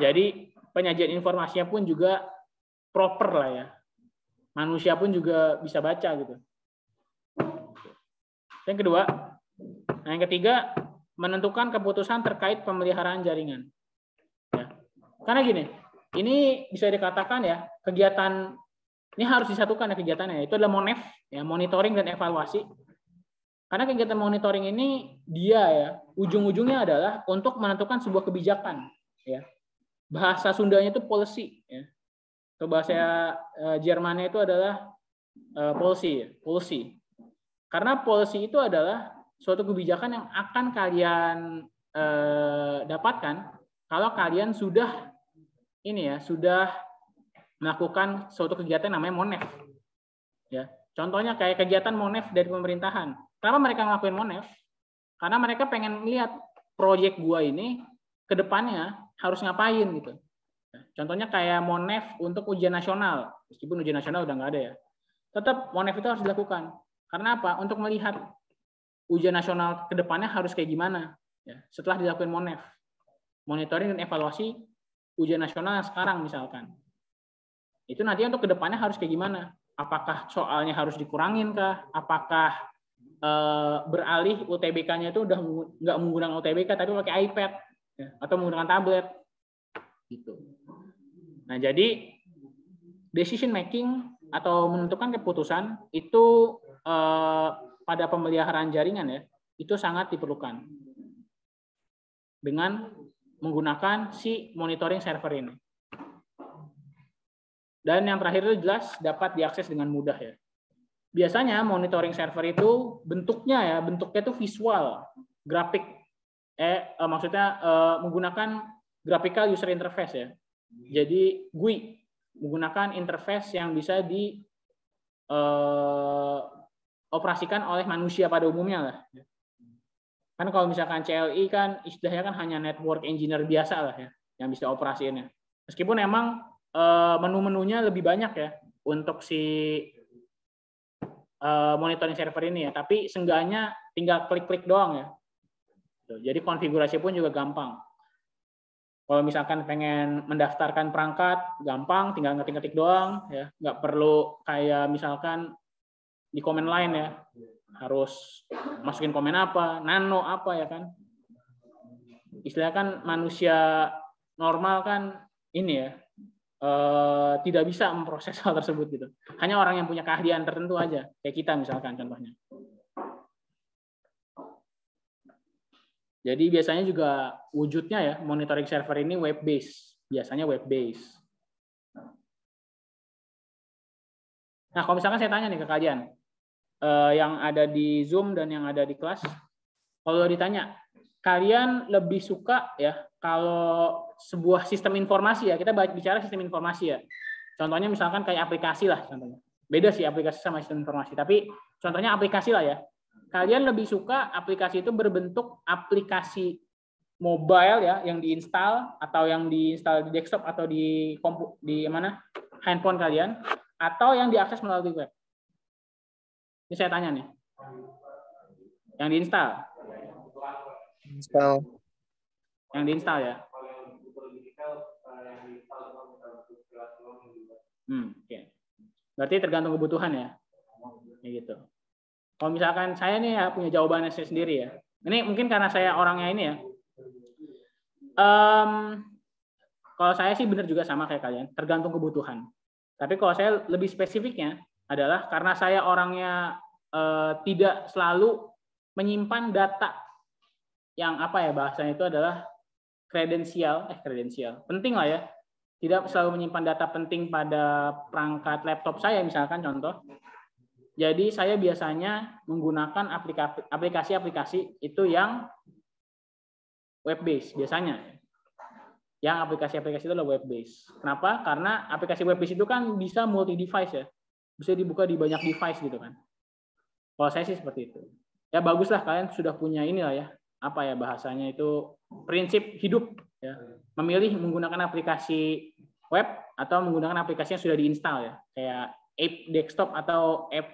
Jadi penyajian informasinya pun juga proper lah ya. Manusia pun juga bisa baca gitu. Yang kedua, yang ketiga, menentukan keputusan terkait pemeliharaan jaringan. Ya. Karena gini, ini bisa dikatakan ya, kegiatan ini harus disatukan ya kegiatannya. Itu adalah MONEV, ya, monitoring dan evaluasi. Karena kegiatan monitoring ini dia ya, ujung-ujungnya adalah untuk menentukan sebuah kebijakan. Ya. Bahasa Sundanya itu policy. Ya. Atau bahasa Jermannya itu adalah policy. Karena policy itu adalah suatu kebijakan yang akan kalian dapatkan kalau kalian sudah ini ya sudah melakukan suatu kegiatan namanya Monef. Ya, contohnya kayak kegiatan Monef dari pemerintahan. Kenapa mereka ngelakuin Monef? Karena mereka pengen lihat proyek gua ini ke depannya harus ngapain gitu. Contohnya kayak Monef untuk ujian nasional, meskipun ujian nasional udah nggak ada ya. Tetap Monef itu harus dilakukan. Karena apa? Untuk melihat ujian nasional ke depannya harus kayak gimana. Ya, setelah dilakukan Monef, monitoring dan evaluasi ujian nasional sekarang misalkan. Itu nanti untuk kedepannya harus kayak gimana? Apakah soalnya harus dikurangin kah? Apakah beralih UTBK-nya itu udah nggak menggunakan UTBK tapi pakai iPad ya, atau menggunakan tablet gitu. Nah jadi decision making atau menentukan keputusan itu pada pemeliharaan jaringan ya itu sangat diperlukan dengan menggunakan si monitoring server ini. Dan yang terakhir itu jelas dapat diakses dengan mudah ya. Biasanya monitoring server itu bentuknya itu visual, grafik. Maksudnya menggunakan graphical user interface ya. Jadi GUI menggunakan interface yang bisa dioperasikan oleh manusia pada umumnya lah. Kan kalau misalkan CLI kan istilahnya kan hanya network engineer biasa lah ya yang bisa operasiinnya. Meskipun emang menu-menunya lebih banyak ya untuk si monitoring server ini ya, tapi seenggaknya tinggal klik-klik doang ya. Jadi konfigurasi pun juga gampang. Kalau misalkan pengen mendaftarkan perangkat, gampang, tinggal ngetik-ngetik doang ya, nggak perlu kayak misalkan di command line ya, harus masukin komen apa, nano apa ya kan. Istilahnya kan manusia normal kan ini ya, tidak bisa memproses hal tersebut gitu. Hanya orang yang punya keahlian tertentu aja, kayak kita misalkan contohnya. Jadi biasanya juga wujudnya ya monitoring server ini web based, biasanya web based. Nah kalau misalkan saya tanya nih ke kalian, yang ada di Zoom dan yang ada di kelas, kalau ditanya, kalian lebih suka ya kalau sebuah sistem informasi ya, kita bicara sistem informasi ya. Contohnya misalkan kayak aplikasi lah contohnya. Beda sih aplikasi sama sistem informasi, tapi contohnya aplikasi lah ya. Kalian lebih suka aplikasi itu berbentuk aplikasi mobile ya yang diinstal atau yang diinstal di desktop atau di handphone kalian atau yang diakses melalui web. Ini saya tanya nih. Yang diinstal. Yang diinstal ya. Okay. Berarti tergantung kebutuhan ya. Kayak gitu. Kalau misalkan saya nih ya punya jawabannya saya sendiri ya. Ini mungkin karena saya orangnya ini ya. Kalau saya sih benar juga sama kayak kalian, tergantung kebutuhan. Tapi kalau saya lebih spesifiknya adalah karena saya orangnya tidak selalu menyimpan data yang apa ya bahasanya itu adalah kredensial. Penting lah ya. Tidak selalu menyimpan data penting pada perangkat laptop saya misalkan contoh. Jadi saya biasanya menggunakan aplikasi-aplikasi itu yang web based biasanya. Yang aplikasi-aplikasi itu adalah web based. Kenapa? Karena aplikasi web based itu kan bisa multi device ya. Bisa dibuka di banyak device gitu kan. Kalau saya sih seperti itu. Ya baguslah kalian sudah punya inilah ya. Apa ya bahasanya itu prinsip hidup ya. Memilih menggunakan aplikasi web atau menggunakan aplikasi yang sudah diinstal ya. Kayak app desktop atau app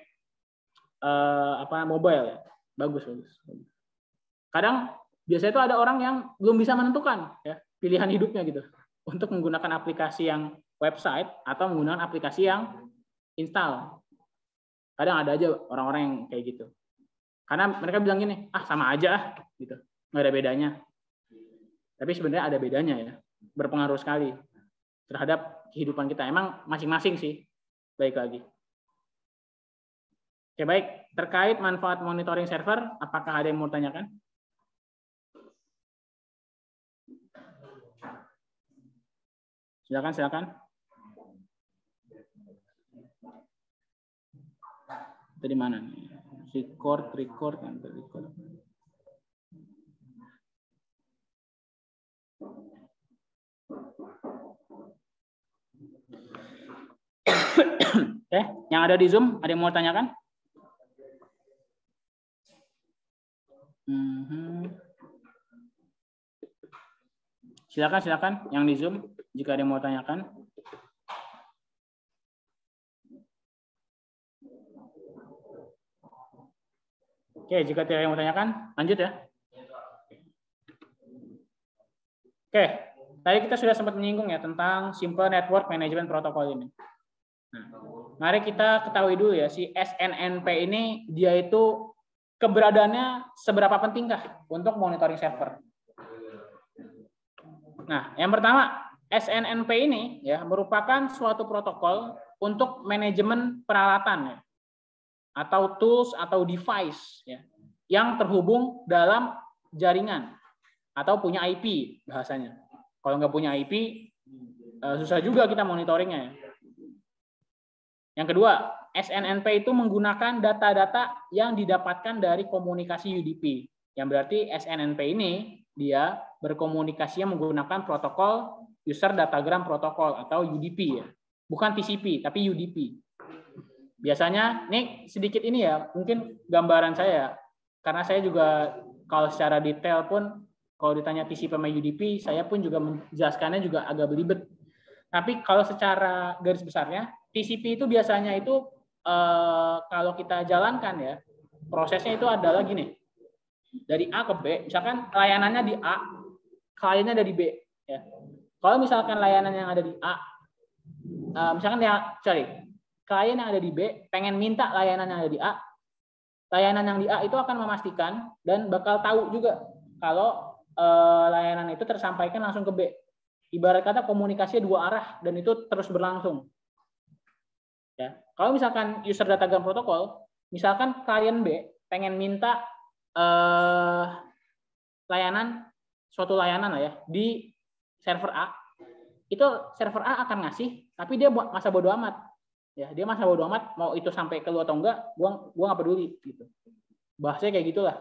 mobile ya. Bagus. Kadang biasanya itu ada orang yang belum bisa menentukan ya pilihan hidupnya gitu untuk menggunakan aplikasi yang website atau menggunakan aplikasi yang install. Kadang ada aja orang-orang yang kayak gitu. Karena mereka bilang gini, sama aja gitu, nggak ada bedanya. Tapi sebenarnya ada bedanya ya, berpengaruh sekali terhadap kehidupan kita. Emang masing-masing sih, baik lagi. Oke baik, terkait manfaat monitoring server, apakah ada yang mau tanyakan? Silakan. Dari mana nih? Record. Oke, yang ada di Zoom, ada yang mau tanyakan? Silakan yang di Zoom jika ada yang mau tanyakan. Oke, jika tidak ada yang mau tanyakan, lanjut ya. Oke, tadi kita sudah sempat menyinggung ya tentang Simple Network Management Protocol ini. Nah, mari kita ketahui dulu ya, si SNNP ini dia itu keberadaannya seberapa pentingkah untuk monitoring server. Nah, yang pertama, SNNP ini ya merupakan suatu protokol untuk manajemen peralatan ya, atau tools atau device ya, yang terhubung dalam jaringan atau punya IP bahasanya. Kalau nggak punya IP, susah juga kita monitoringnya ya. Yang kedua, SNNP itu menggunakan data-data yang didapatkan dari komunikasi UDP. Yang berarti SNNP ini dia berkomunikasinya menggunakan protokol User Datagram Protocol atau UDP ya. Bukan TCP, tapi UDP. Biasanya, nih sedikit ini ya, mungkin gambaran saya, karena saya juga kalau secara detail pun, kalau ditanya TCP sama UDP, saya pun juga menjelaskannya juga agak belibet. Tapi kalau secara garis besarnya, TCP itu biasanya itu kalau kita jalankan ya, prosesnya itu adalah gini, dari A ke B, misalkan layanannya di A, kliennya ada di B. Ya. Kalau misalkan layanan yang ada di A, misalkan klien yang ada di B pengen minta layanan yang ada di A, layanan yang di A itu akan memastikan dan bakal tahu juga kalau layanan itu tersampaikan langsung ke B. Ibarat kata komunikasinya dua arah dan itu terus berlangsung. Ya. Kalau misalkan user datagram protokol, misalkan klien B pengen minta suatu layanan lah ya di server A, itu server A akan ngasih, tapi dia masa bodo amat. Ya, dia masa bodo amat mau itu sampai ke lu atau enggak, gua nggak peduli gitu. Bahasanya kayak gitulah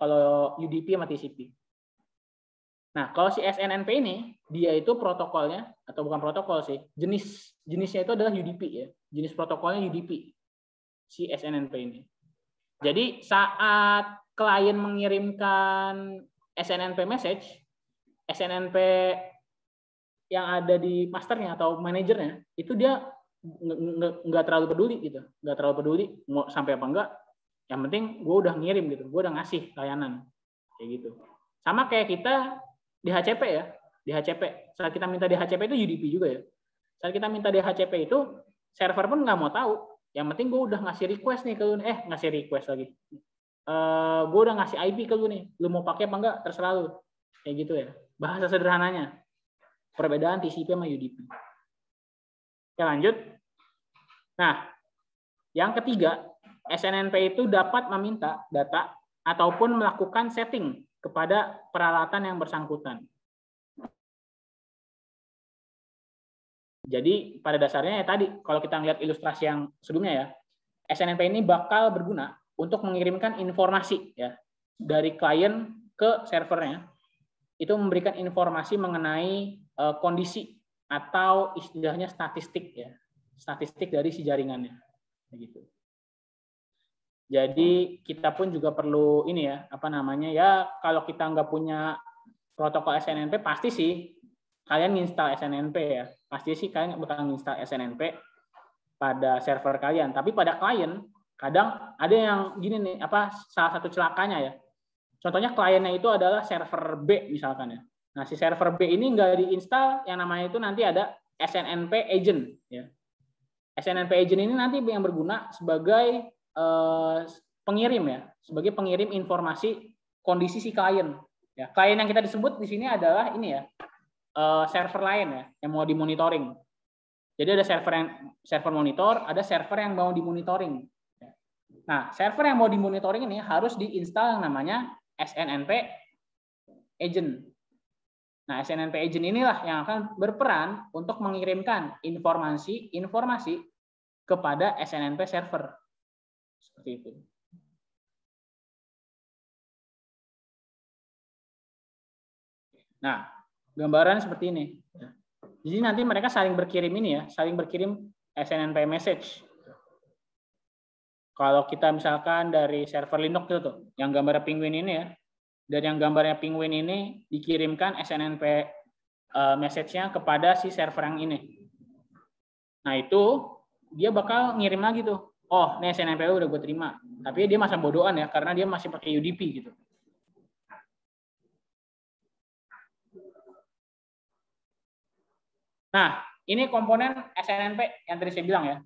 kalau UDP sama TCP. Nah, kalau si SNNP ini, dia itu protokolnya, atau bukan protokol sih, jenisnya itu adalah UDP ya. Jenis protokolnya UDP, si SNNP ini. Jadi saat klien mengirimkan SNNP message, SNNP yang ada di masternya atau manajernya, itu dia nggak terlalu peduli gitu. Nggak terlalu peduli mau sampai apa enggak, yang penting gue udah ngirim gitu, gue udah ngasih layanan. Kayak gitu. Sama kayak kita di HCP ya, di HCP. Saat kita minta di HCP itu UDP juga ya. Saat kita minta di HCP itu, server pun nggak mau tahu. Yang penting gue udah ngasih request nih ke lu, ngasih request lagi. Gue udah ngasih IP ke lu nih, lu mau pakai apa enggak, terserah lu. Kayak gitu ya. Bahasa sederhananya. Perbedaan TCP sama UDP. Oke, lanjut. Nah, yang ketiga, SNNP itu dapat meminta data ataupun melakukan setting kepada peralatan yang bersangkutan. Jadi pada dasarnya ya tadi, kalau kita lihat ilustrasi yang sebelumnya ya, SNNP ini bakal berguna untuk mengirimkan informasi ya dari klien ke servernya. Itu memberikan informasi mengenai kondisi atau istilahnya statistik ya, statistik dari si jaringannya, begitu. Jadi kita pun juga perlu ini ya, apa namanya ya, kalau kita nggak punya protokol SNNP pasti sih kalian install SNNP ya, pasti sih kalian bakal install SNNP pada server kalian. Tapi pada klien kadang ada yang gini nih, apa salah satu celakanya ya. Contohnya kliennya itu adalah server B misalkan ya. Nah si server B ini nggak diinstal yang namanya itu nanti ada SNNP agent ya. SNNP agent ini nanti yang berguna sebagai pengirim ya, sebagai pengirim informasi kondisi si klien. Ya, klien yang kita disebut di sini adalah ini ya, server lain ya, yang mau dimonitoring. Jadi ada server monitor, ada server yang mau dimonitoring. Nah, server yang mau dimonitoring ini harus diinstal yang namanya SNNP agent. Nah, SNNP agent inilah yang akan berperan untuk mengirimkan informasi kepada SNNP server. Seperti itu. Nah, gambaran seperti ini. Jadi nanti mereka saling berkirim ini ya, saling berkirim SNMP message. Kalau kita misalkan dari server Linux itu tuh, yang gambar penguin ini ya, dan yang gambarnya penguin ini dikirimkan SNMP message-nya kepada si server yang ini. Nah itu dia bakal ngirim lagi tuh. Oh, ini SNMP udah gue terima. Tapi dia masa bodohan ya, karena dia masih pakai UDP gitu. Nah, ini komponen SNMP yang tadi saya bilang ya.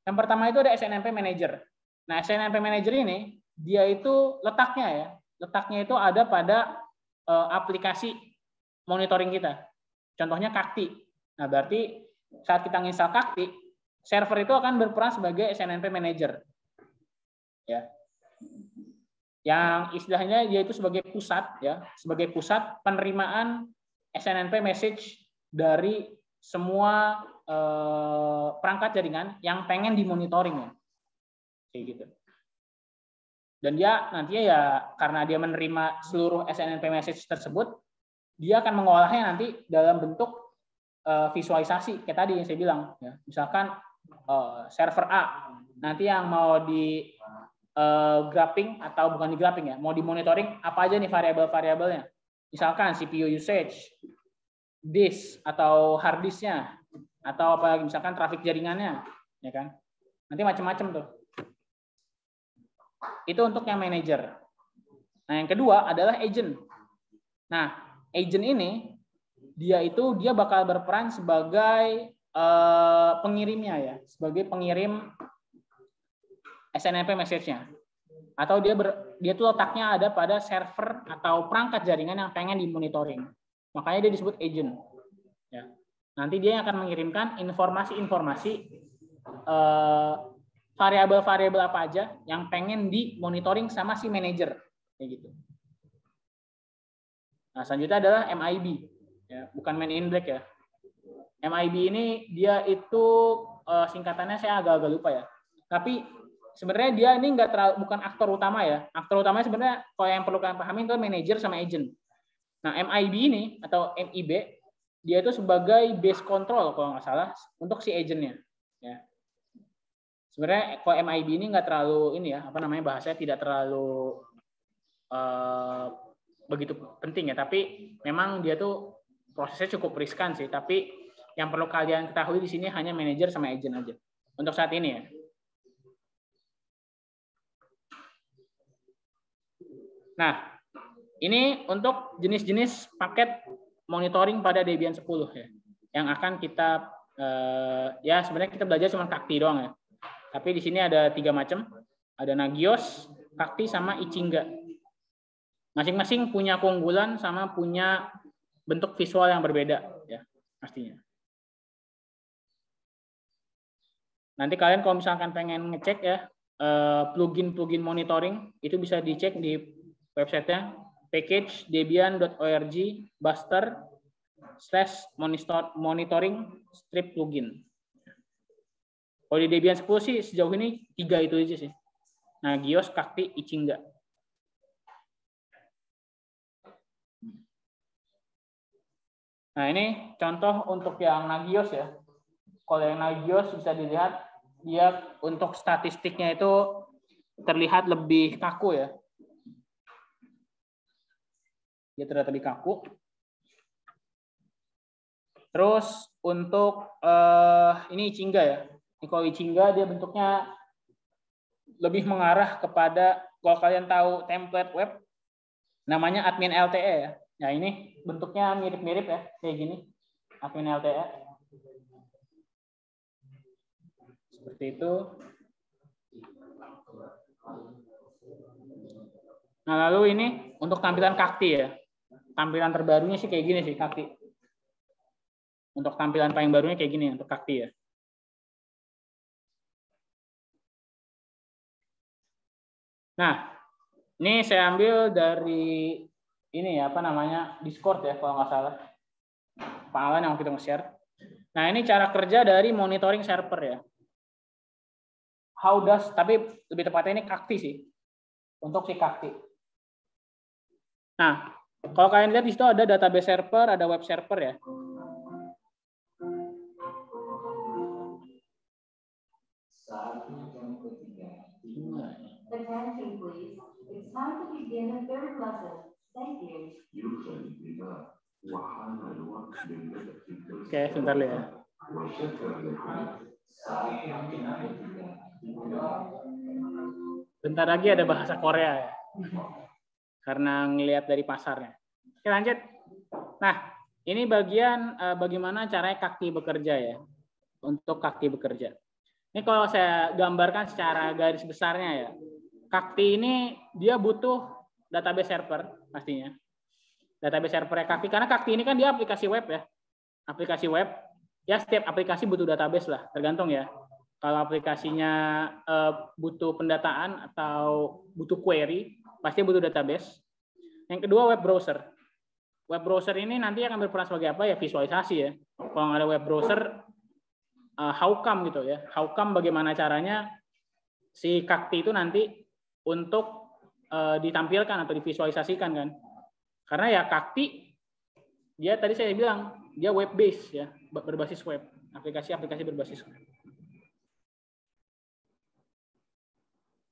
Yang pertama itu ada SNMP Manager. Nah, SNMP Manager ini dia itu letaknya itu ada pada aplikasi monitoring kita. Contohnya Kakti. Nah, berarti saat kita install Kakti, server itu akan berperan sebagai SNMP Manager. Ya. Yang istilahnya dia itu sebagai pusat ya, sebagai pusat penerimaan SNMP message dari semua perangkat jaringan yang pengen dimonitoring ya. Kayak gitu. Dan dia nantinya ya karena dia menerima seluruh SNMP message tersebut, dia akan mengolahnya nanti dalam bentuk visualisasi kayak tadi yang saya bilang ya. Misalkan server A nanti yang mau di graphing atau bukan di graphing ya, mau dimonitoring apa aja nih variabel-variabelnya. Misalkan CPU usage, disk atau hard disknya, atau apa lagi misalkan traffic jaringannya, ya kan? Nanti macam-macam tuh. Itu untuk yang manager. Nah, yang kedua adalah agent. Nah, agent ini dia bakal berperan sebagai pengirimnya ya, sebagai pengirim SNMP message-nya. Atau dia tuh letaknya ada pada server atau perangkat jaringan yang pengen dimonitoring. Makanya dia disebut agent. Ya. Nanti dia yang akan mengirimkan informasi-informasi variabel-variabel apa aja yang pengen dimonitoring sama si manajer, kayak gitu. Nah, selanjutnya adalah MIB, ya, bukan man in black ya. MIB ini dia itu singkatannya saya agak-agak lupa ya. Tapi sebenarnya dia ini bukan aktor utama ya. Aktor utamanya sebenarnya kalau yang perlu kalian pahami itu manajer sama agent. Nah, MIB ini atau MIB dia itu sebagai base control kalau nggak salah untuk si agentnya. Ya. Sebenarnya kalau MIB ini nggak terlalu ini ya, apa namanya bahasanya tidak terlalu begitu penting ya. Tapi memang dia tuh prosesnya cukup riskan sih. Tapi yang perlu kalian ketahui di sini hanya manajer sama agent aja untuk saat ini ya. Nah, ini untuk jenis-jenis paket monitoring pada Debian 10 ya, yang akan kita ya sebenarnya kita belajar cuma Kakti doang ya. Tapi di sini ada 3 macam, ada Nagios, Kakti sama Ichingga. Masing-masing punya keunggulan sama punya bentuk visual yang berbeda ya pastinya. Nanti kalian kalau misalkan pengen ngecek ya plugin monitoring itu bisa dicek di websitenya package debian.org buster/monitoring strip plugin. Kalau di Debian 10 sih sejauh ini 3 itu aja sih. Nagios, Kakti, Ichingga. Nah ini contoh untuk yang Nagios ya. Kalau yang Nagios bisa dilihat dia untuk statistiknya itu terlihat lebih kaku ya. Dia terlihat lebih kaku. Terus untuk ini Ichingga ya. Ini kalau Ichingga dia bentuknya lebih mengarah kepada kalau kalian tahu template web namanya admin LTE ya. Nah ini bentuknya mirip-mirip ya kayak gini admin LTE. Seperti itu. Nah lalu ini untuk tampilan Kakti ya. Tampilan terbarunya sih kayak gini sih Kakti. Untuk tampilan paling barunya kayak gini untuk Kakti ya. Nah, ini saya ambil dari ini ya apa namanya Discord ya kalau nggak salah. Pak Alan yang kita nge-share. Nah ini cara kerja dari monitoring server ya. Tapi lebih tepatnya ini Kakti sih. Untuk si Kakti. Nah, kalau kalian lihat di situ ada database server, ada web server ya. attention, please. It's time to begin the third lesson. Thank you. Oke, sebentar ya. Bentar lagi ada bahasa Korea ya. Karena ngelihat dari pasarnya. Oke, lanjut. Nah, ini bagian bagaimana caranya Kakti bekerja ya. Untuk Kakti bekerja. Ini kalau saya gambarkan secara garis besarnya ya. Kakti ini dia butuh database server pastinya. Database server Kakti karena Kakti ini kan dia aplikasi web ya. Aplikasi web ya, setiap aplikasi butuh database lah, tergantung ya. Kalau aplikasinya butuh pendataan atau butuh query, pasti butuh database. Yang kedua web browser. Web browser ini nanti akan berperan sebagai apa ya? Visualisasi ya. Kalau nggak ada web browser, how come gitu ya? How come bagaimana caranya si Kakti itu nanti untuk ditampilkan atau divisualisasikan kan? Karena ya Kakti dia tadi saya bilang dia web based ya, berbasis web, aplikasi-aplikasi berbasis web.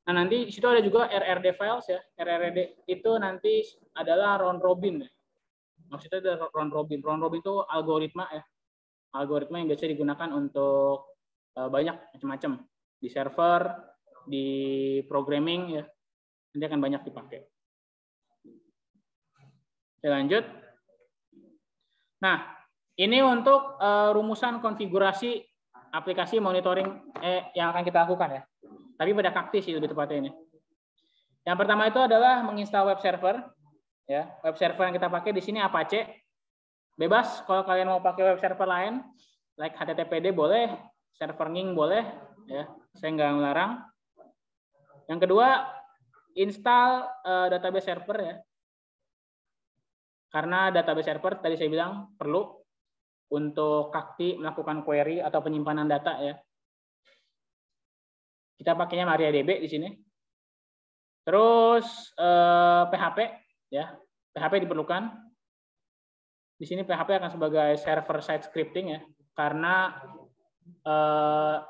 Nah, nanti di situ ada juga RRD files ya. RRD itu nanti adalah round robin ya. Maksudnya ada round robin. Round robin itu algoritma ya. Algoritma yang biasa digunakan untuk banyak macam-macam di server, di programming ya. Nanti akan banyak dipakai. Kita lanjut. Nah, ini untuk rumusan konfigurasi aplikasi monitoring yang akan kita lakukan ya. Tapi pada Kakti sih lebih tepatnya ini. Yang pertama itu adalah menginstal web server. Ya, web server yang kita pakai di sini Apache. Bebas kalau kalian mau pakai web server lain, like HTTPD boleh, server Ning boleh, ya. Saya nggak melarang. Yang kedua, install database server ya. Karena database server tadi saya bilang perlu untuk Kakti melakukan query atau penyimpanan data ya. Kita pakainya MariaDB di sini. Terus PHP ya. PHP diperlukan. Di sini PHP akan sebagai server side scripting ya. Karena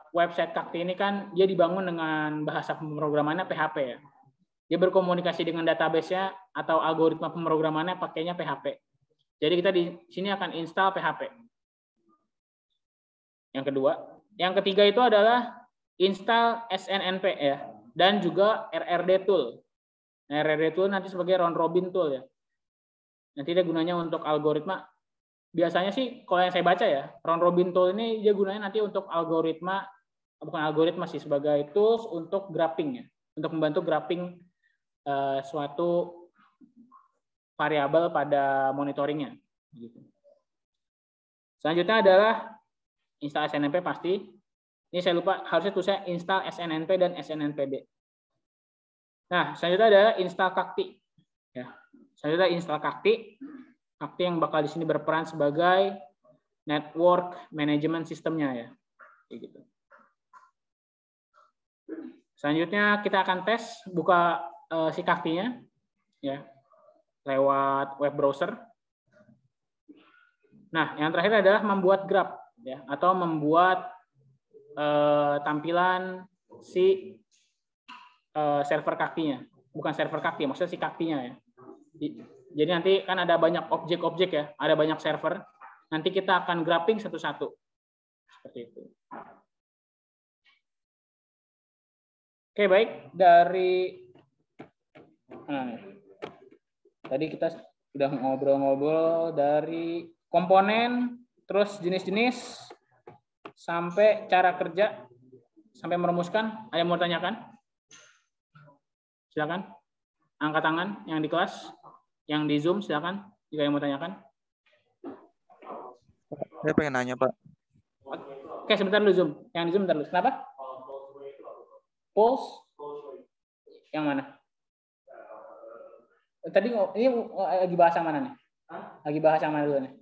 website Kakti ini kan dia dibangun dengan bahasa pemrogramannya PHP ya. Dia berkomunikasi dengan database-nya atau algoritma pemrogramannya pakainya PHP. Jadi kita di sini akan install PHP. Yang kedua, yang ketiga itu adalah install SNNP ya, dan juga RRD tool. Nah, RRD tool nanti sebagai round robin tool ya. Nanti dia gunanya untuk algoritma. Biasanya sih kalau yang saya baca ya, round robin tool ini dia gunanya nanti untuk algoritma, bukan algoritma sih, sebagai tools untuk graphing ya, untuk membantu graphing suatu variabel pada monitoringnya. Selanjutnya adalah install SNNP pasti. Ini saya lupa, harusnya tulisnya install SNNP dan SNNPD. Nah, selanjutnya adalah install Kakti. Ya. Selanjutnya install Kakti. Kakti yang bakal di sini berperan sebagai network management sistemnya ya. Gitu. Selanjutnya kita akan tes buka si Kaktinya ya lewat web browser. Nah, yang terakhir adalah membuat graph ya atau membuat tampilan si server Kaktinya, bukan server Kakti, maksudnya si Kaktinya ya. Jadi nanti kan ada banyak objek-objek ya, ada banyak server. Nanti kita akan graphing satu-satu. Seperti itu. Oke, baik. Dari tadi kita sudah ngobrol-ngobrol dari komponen, terus jenis-jenis, sampai cara kerja, sampai merumuskan. Ada yang mau tanyakan? Silakan. Angkat tangan yang di kelas, yang di Zoom silakan. Jika yang mau tanyakan. Saya pengen nanya, Pak. Oke, sebentar dulu Zoom. Yang di Zoom bentar dulu. Kenapa? Pulse? Yang mana? Tadi ini lagi bahas yang mana nih? Lagi bahas yang mana dulu nih?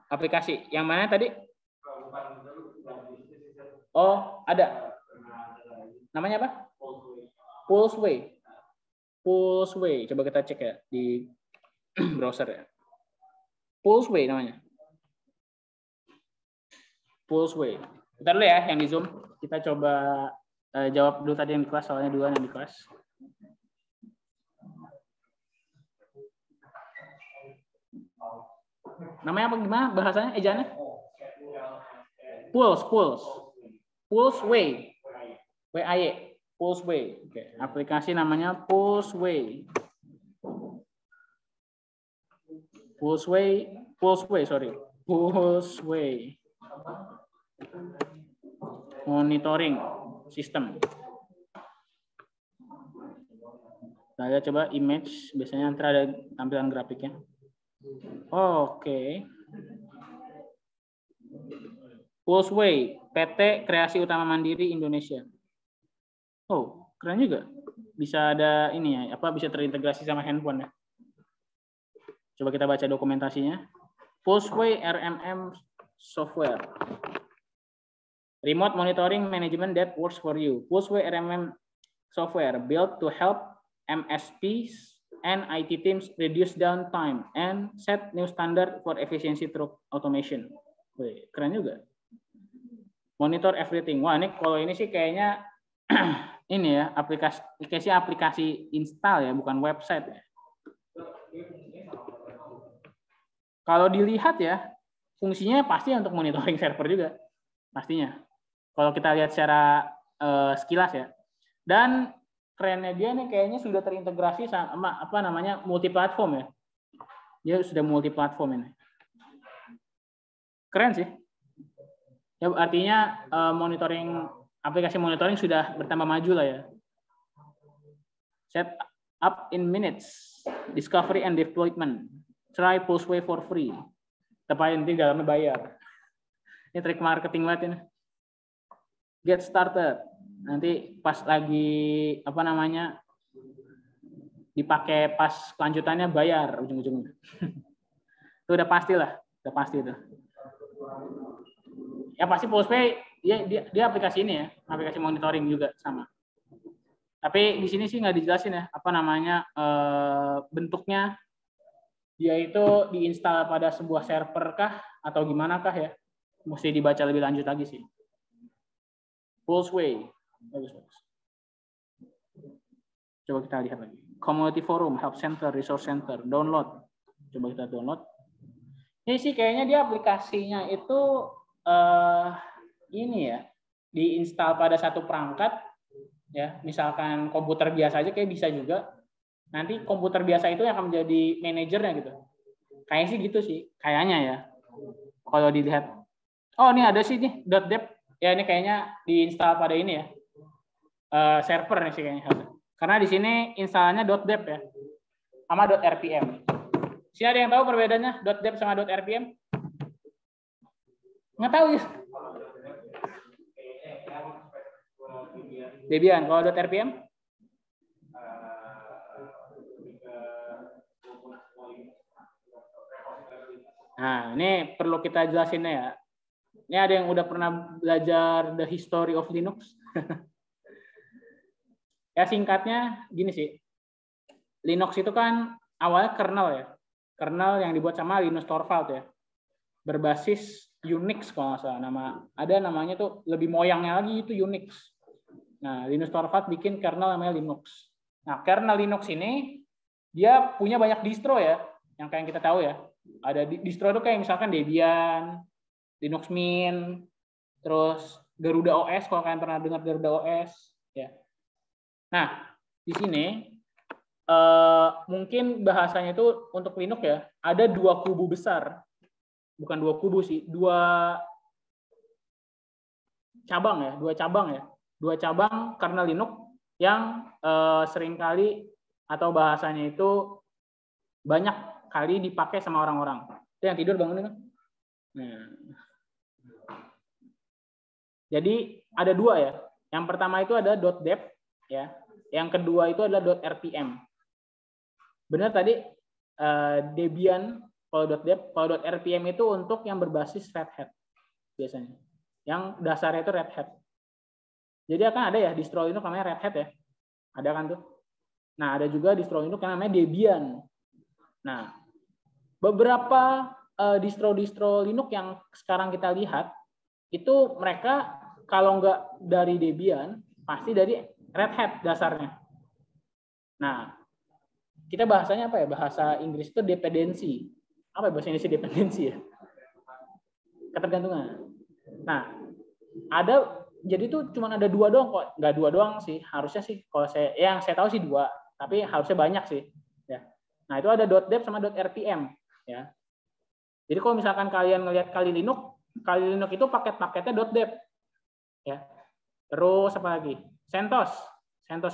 Aplikasi. Yang mana tadi? Oh, ada. Namanya apa? Pulseway. Pulseway. Coba kita cek ya di browser ya. Pulseway namanya. Pulseway. Bentar dulu ya yang di Zoom. Kita coba Jawab dulu tadi yang di kelas, soalnya duluan yang di kelas. Namanya apa gimana bahasanya, ejaannya? Pulseway. W-A-Y. Pulseway. Oke. Aplikasi namanya Pulseway. Pulseway. Monitoring system. Saya coba image, biasanya nanti ada tampilan grafiknya. Oke. Pulseway, PT Kreasi Utama Mandiri Indonesia. Oh, keren juga. Bisa ada ini ya, apa bisa terintegrasi sama handphone ya. Coba kita baca dokumentasinya. Pulseway RMM software. Remote monitoring management that works for you. Pulseway RMM software built to help MSPs and IT teams reduce downtime and set new standard for efficiency through automation. Wih, keren juga. Monitor everything. Wah, ini kalau ini sih kayaknya ini ya, aplikasi install ya, bukan website ya. Kalau dilihat ya, fungsinya pasti untuk monitoring server juga. Pastinya. Kalau kita lihat secara sekilas ya. Dan kerennya dia nih kayaknya sudah terintegrasi sama apa namanya multi-platform ya. Dia sudah multi-platform ini. Keren sih. Ya artinya aplikasi monitoring sudah bertambah maju lah ya. Set up in minutes, discovery and deployment. Try Pulseway for free. Tapi nanti dalamnya bayar. Ini trik marketing banget ini. Get started. Nanti pas lagi apa namanya dipakai pas kelanjutannya bayar ujung-ujungnya. Itu udah pasti itu. Ya pasti Pulseway dia aplikasi ini ya, aplikasi monitoring juga sama. Tapi di sini sih nggak dijelasin ya apa namanya bentuknya. Dia itu diinstal pada sebuah server kah atau gimana kah ya? Mesti dibaca lebih lanjut lagi sih. Pulseway. Bagus. Coba kita lihat lagi. Community forum, help center, resource center, download. Coba kita download. Ini sih kayaknya dia aplikasinya itu ini ya, diinstal pada satu perangkat ya. Misalkan komputer biasa aja kayak bisa juga. Nanti komputer biasa itu yang akan menjadi manajernya gitu. Kayaknya sih gitu sih, kayaknya ya. Kalau dilihat, oh ini ada sih nih .deb. Ya ini kayaknya diinstal pada ini ya. Server nih sih kayaknya. Karena di sini instalannya .deb ya. Sama .rpm. Sini ada yang tahu perbedaannya .deb sama .rpm? Nggak tahu ya. Debian, kalau .rpm? Nah, ini perlu kita jelasin ya. Ini ada yang udah pernah belajar the history of Linux? Ya singkatnya gini sih. Linux itu kan awalnya kernel ya. Kernel yang dibuat sama Linus Torvalds ya. Berbasis Unix kalau nggak salah. Namanya tuh lebih moyangnya lagi itu Unix. Nah, Linus Torvalds bikin kernel namanya Linux. Nah, kernel Linux ini dia punya banyak distro ya. Yang kayak kita tahu ya. Ada distro itu kayak misalkan Debian, Linux Mint, terus Garuda OS kalau kalian pernah dengar Garuda OS ya. Nah, di sini mungkin bahasanya itu untuk Linux ya, ada dua kubu besar. Bukan dua kubu sih, dua cabang ya. Dua cabang kernel Linux yang seringkali atau bahasanya itu banyak kali dipakai sama orang-orang. Itu yang tidur bangun kan? Nah. Jadi ada dua ya. Yang pertama itu ada .deb ya. Yang kedua itu adalah .rpm. Benar tadi Debian kalau .deb, kalau .rpm itu untuk yang berbasis Red Hat biasanya. Yang dasarnya itu Red Hat. Jadi akan ada ya distro Linux namanya Red Hat ya. Ada kan tuh. Nah, ada juga distro Linux yang namanya Debian. Nah, beberapa distro-distro Linux yang sekarang kita lihat itu mereka kalau nggak dari Debian pasti dari Red Hat dasarnya. Nah, kita bahasanya apa ya? Bahasa Inggris itu dependensi. Apa ya bahasa Indonesia dependensi ya? Ketergantungan. Nah, jadi tuh cuma ada 2 doang kok. Nggak 2 doang sih. Harusnya sih, kalau yang saya tahu sih 2. Tapi harusnya banyak sih. Ya. Nah, itu ada .dev sama .rpm. Ya. Jadi kalau misalkan kalian ngelihat Kali Linux itu paket-paketnya .dev. Ya. Terus apa lagi? CentOS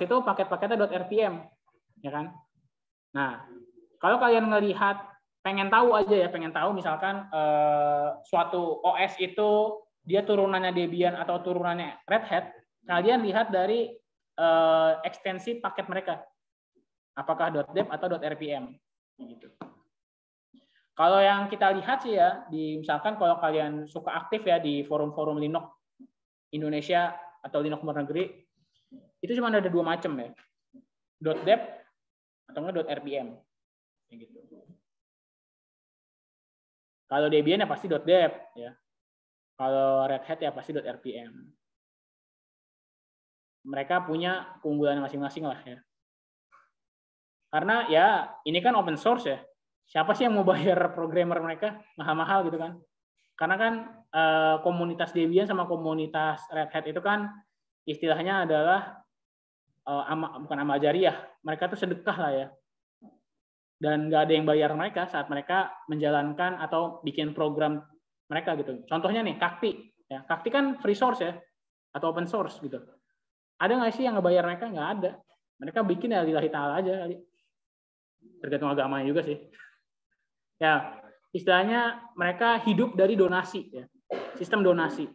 itu paket-paketnya .rpm. Ya kan? Nah, kalau kalian ngelihat, pengen tahu misalkan suatu OS itu dia turunannya Debian atau turunannya Red Hat, kalian lihat dari ekstensi paket mereka. Apakah .dev atau .rpm. Gitu. Kalau yang kita lihat sih ya, misalkan kalau kalian suka aktif ya di forum-forum Linux Indonesia atau Linux luar negeri, itu cuma ada 2 macam ya. .dev atau enggak .rpm. Gitu. Kalau Debian ya pasti .dev ya. Kalau Red Hat ya pasti .rpm. Mereka punya keunggulan masing-masing lah ya. Karena ya ini kan open source ya. Siapa sih yang mau bayar programmer mereka mahal-mahal gitu kan? Karena kan komunitas Debian sama komunitas Red Hat itu kan istilahnya adalah bukan amal jariah. Mereka tuh sedekah lah ya. Dan nggak ada yang bayar mereka saat mereka menjalankan atau bikin program mereka gitu. Contohnya nih, Kakti. Ya, Kakti kan free source ya, atau open source gitu. Ada nggak sih yang ngebayar mereka? Nggak ada. Mereka bikin ya lillahi ta'ala aja. Tergantung agamanya juga sih. Ya, istilahnya mereka hidup dari donasi. Ya. Sistem donasi.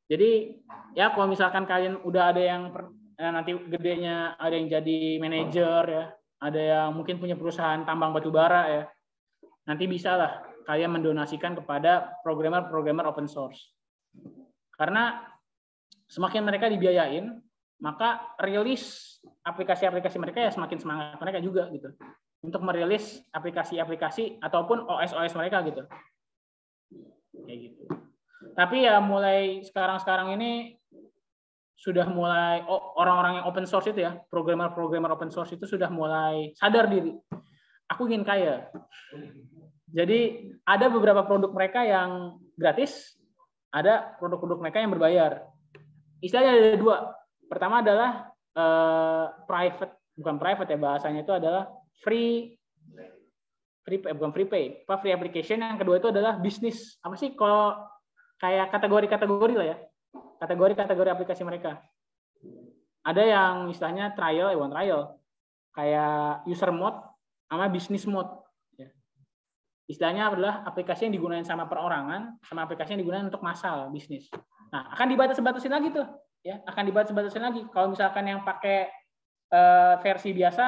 Jadi, ya kalau misalkan kalian udah ada yang nanti gedenya ada yang jadi manajer ya, ada yang mungkin punya perusahaan tambang batu bara ya, nanti bisa lah kalian mendonasikan kepada programmer open source. Karena semakin mereka dibiayain, maka rilis aplikasi-aplikasi mereka ya semakin semangat mereka juga gitu untuk merilis aplikasi-aplikasi ataupun OS mereka gitu. Kayak gitu. Tapi ya mulai sekarang ini sudah mulai orang-orang yang open source itu ya, programmer open source itu sudah mulai sadar diri. Aku ingin kaya. Jadi ada beberapa produk mereka yang gratis, ada produk-produk mereka yang berbayar. Istilahnya ada 2. Pertama adalah bukan private ya bahasanya, itu adalah free application. Yang kedua itu adalah bisnis. Apa sih kalau kayak kategori lah ya. Kategori aplikasi mereka. Ada yang istilahnya trial, kayak user mode sama business mode. Istilahnya adalah aplikasi yang digunakan sama perorangan, sama aplikasi yang digunakan untuk massal bisnis. Nah, akan dibatas-batasin lagi tuh, ya, akan dibatas-batasin lagi. Kalau misalkan yang pakai versi biasa,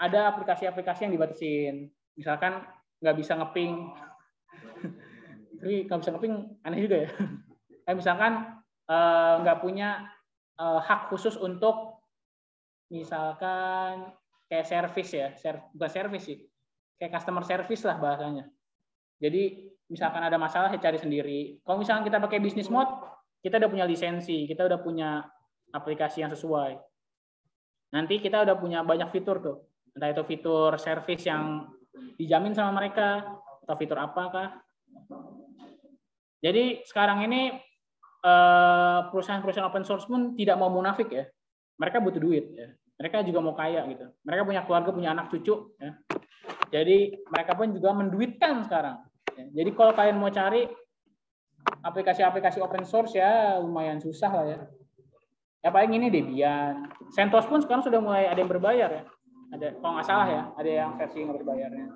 ada aplikasi-aplikasi yang dibatasin. Misalkan nggak bisa ngeping, tapi nggak bisa ngeping aneh juga ya. Misalkan nggak punya hak khusus untuk misalkan kayak service ya, bukan service sih, kayak customer service lah bahasanya. Jadi misalkan ada masalah ya cari sendiri. Kalau misalkan kita pakai business mode, kita udah punya lisensi, kita udah punya aplikasi yang sesuai. Nanti kita udah punya banyak fitur tuh, entah itu fitur service yang dijamin sama mereka atau fitur apakah. Jadi sekarang ini perusahaan-perusahaan open source pun tidak mau munafik ya. Mereka butuh duit ya. Mereka juga mau kaya gitu. Mereka punya keluarga, punya anak cucu ya. Jadi mereka pun juga menduitkan sekarang. Ya. Jadi kalau kalian mau cari aplikasi-aplikasi open source ya lumayan susah lah ya. Ya paling ini Debian. CentOS pun sekarang sudah mulai ada yang berbayar ya. Ada, kalau nggak salah ya, ada yang versi nggak berbayarnya.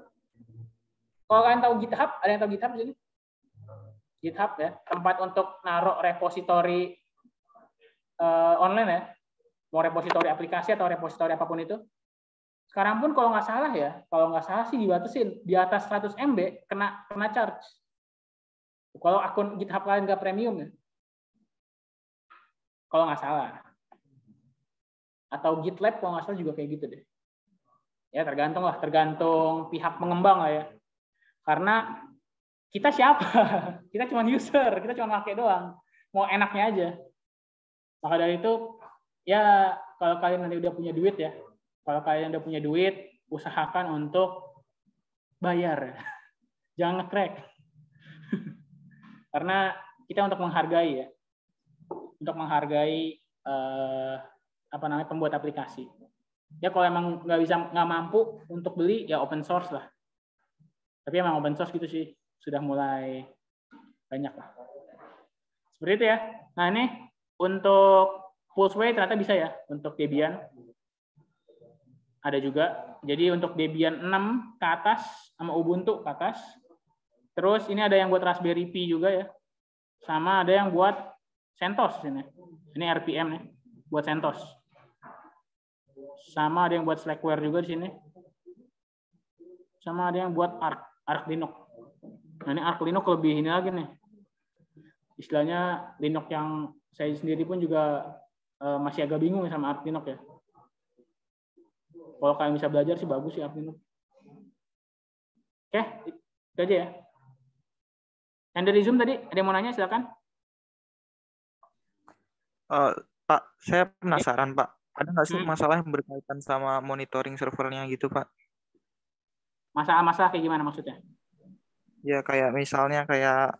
Kalau kalian tahu GitHub, ada yang tahu GitHub di sini? GitHub ya, tempat untuk naruh repositori online ya, mau repositori aplikasi atau repositori apapun itu. Sekarang pun kalau nggak salah sih dibatasin di atas 100 MB kena charge. Kalau akun GitHub kalian nggak premium ya, kalau nggak salah. Atau GitLab kalau nggak salah juga kayak gitu deh. Ya tergantung pihak pengembang lah ya. Karena kita siapa? Kita cuma user, kita cuma pakai doang. Mau enaknya aja. Maka dari itu ya kalau kalian nanti udah punya duit ya, kalau kalian udah punya duit, usahakan untuk bayar, jangan nge-crack. Karena kita untuk menghargai ya, untuk menghargai pembuat aplikasi. Ya kalau emang nggak mampu untuk beli ya open source lah. Tapi emang open source gitu sih sudah mulai banyak lah. Seperti itu ya. Nah ini untuk Pulseway ternyata bisa ya untuk Debian. Ada juga. Jadi untuk Debian 6 ke atas sama Ubuntu ke atas. Terus ini ada yang buat Raspberry Pi juga ya. Sama ada yang buat CentOS ini. Ini RPM nih buat CentOS. Sama ada yang buat Slackware juga di sini. Sama ada yang buat Arch Linux. Nah ini Arch Linux lebih ini lagi nih. Istilahnya Linux yang saya sendiri pun juga masih agak bingung sama Arch Linux ya. Kalau kalian bisa belajar sih bagus sih Arch Linux. Oke, itu aja ya. Yang dari Zoom tadi ada yang mau nanya silakan. Pak, saya penasaran Pak. Ada nggak sih masalah yang berkaitan sama monitoring servernya gitu Pak? Masalah-masalah kayak gimana maksudnya? Ya kayak misalnya kayak